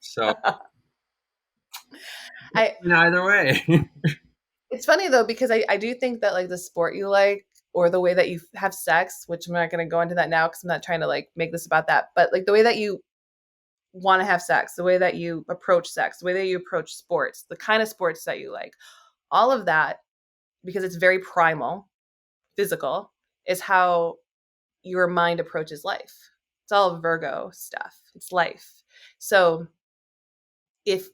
So, either way. It's funny though, because I do think that like the sport you like, or the way that you have sex, which I'm not going to go into that now because I'm not trying to like make this about that, but like the way that you want to have sex, the way that you approach sex, the way that you approach sports, the kind of sports that you like, all of that, because it's very primal, physical, is how your mind approaches life. It's all Virgo stuff. It's life. So if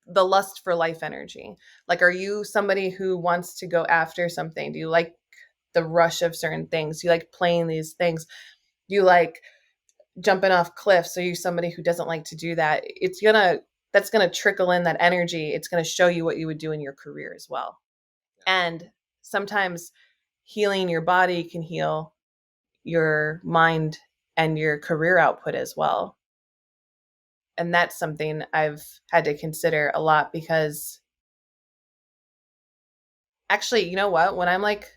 the lust for life energy, like, are you somebody who wants to go after something? Do you like the rush of certain things? Do you like playing these things? Do you like jumping off cliffs? Are you somebody who doesn't like to do that? That's gonna trickle in that energy. It's gonna show you what you would do in your career as well. And sometimes healing your body can heal your mind and your career output as well. And that's something I've had to consider a lot, because actually, you know what? When I'm like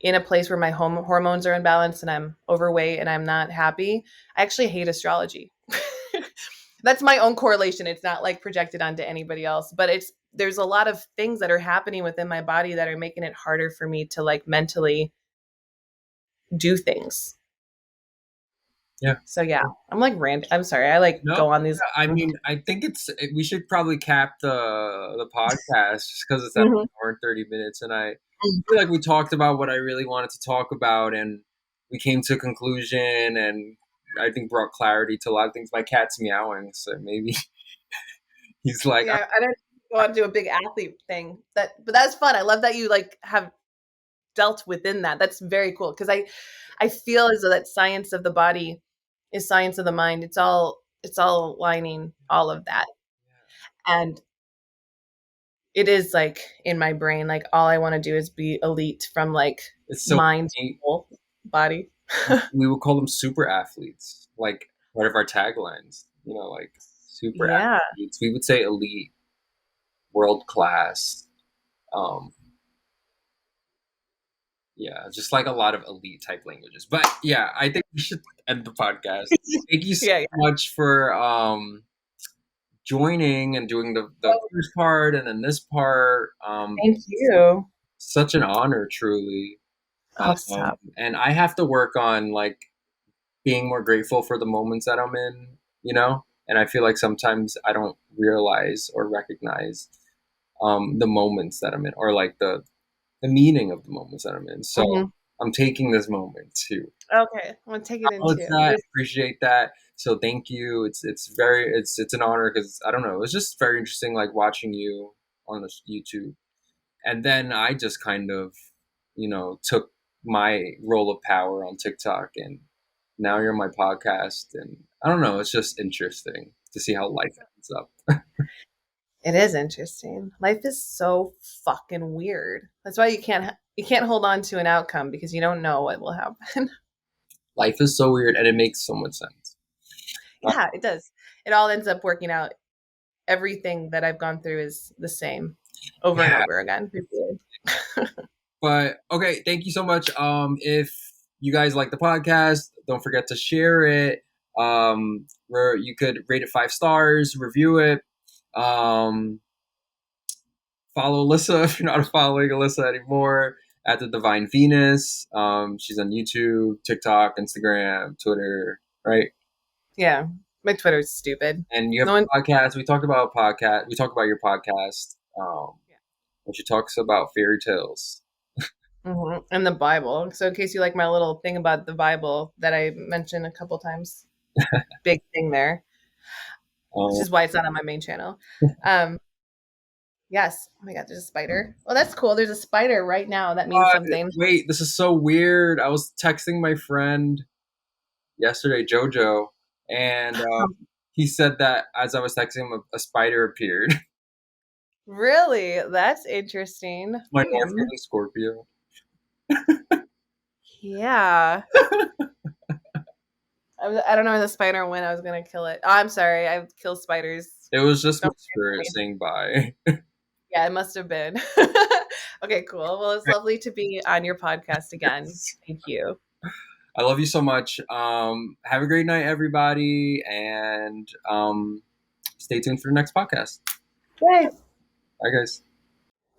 in a place where my hormones are imbalanced and I'm overweight and I'm not happy, I actually hate astrology. That's my own correlation. It's not like projected onto anybody else, but it's there's a lot of things that are happening within my body that are making it harder for me to like mentally do things. Yeah. So yeah, I'm like I'm sorry. I like No, go on these. I mean, I think we should probably cap the podcast just because it's at an Mhm. hour and 30 minutes, and I feel like we talked about what I really wanted to talk about, and we came to a conclusion, and I think brought clarity to a lot of things. My cat's meowing, so maybe he's like, Yeah, I didn't go on to a big athlete thing. But that's fun. I love that you like have dealt within that. That's very cool because I feel as though that science of the body is science of the mind. It's all aligning all of that. And it is like in my brain, like all I want to do is be elite from like it's so mind, funny. soul, body. We would call them super athletes, like one of our taglines. Like super Yeah. athletes. We would say elite, world class. Um, Yeah, just like a lot of elite type languages. But yeah, I think we should end the podcast. Thank you so Yeah, yeah. much for joining and doing the first part and then this part. Thank you. Such an honor, truly. Oh, stop. And I have to work on like being more grateful for the moments that I'm in. And I feel like sometimes I don't realize or recognize the moments that I'm in, or like the meaning of the moments that I'm in. So Mhm. I'm taking this moment to Okay, I'm gonna take it acknowledge into. that, appreciate that. So thank you. It's an honor because I don't know. It's just very interesting, like watching you on this YouTube, and then I just kind of, took my role of power on TikTok, and now you're on my podcast, and I don't know. It's just interesting to see how life ends up. It is interesting. Life is so fucking weird. That's why you can't hold on to an outcome because you don't know what will happen. Life is so weird, and it makes so much sense. Yeah, it does. It all ends up working out. Everything that I've gone through is the same over and Yeah. over again. But okay, thank you so much. If you guys like the podcast, don't forget to share it. Where you could rate it 5 stars, review it. Um, Follow Alyssa if you're not following Alyssa anymore at the Divine Venus. She's on YouTube, TikTok, Instagram, Twitter, right? Yeah, my Twitter's stupid. And you have No one. a podcast. We talked about a podcast. We talked about your podcast, which talks about fairy tales. And the Bible. So in case you like my little thing about the Bible that I mentioned a couple times, big thing there, which Um, is why it's not on my main channel. Yes. Oh my God, there's a spider. Oh, that's cool. There's a spider right now. That means something. Wait, this is so weird. I was texting my friend yesterday, Jojo, and he said that as I was texting him, a spider appeared. Really? That's interesting. My North Node is Scorpio. Yeah. I don't know where the spider went. I was gonna kill it. Oh, I'm sorry. I kill spiders. It was just my Don't spirit saying bye. Yeah, it must have been. Okay, cool. Well, it's lovely to be on your podcast again. Thank you. I love you so much. Have a great night, everybody, and stay tuned for the next podcast. Yay. Bye, guys.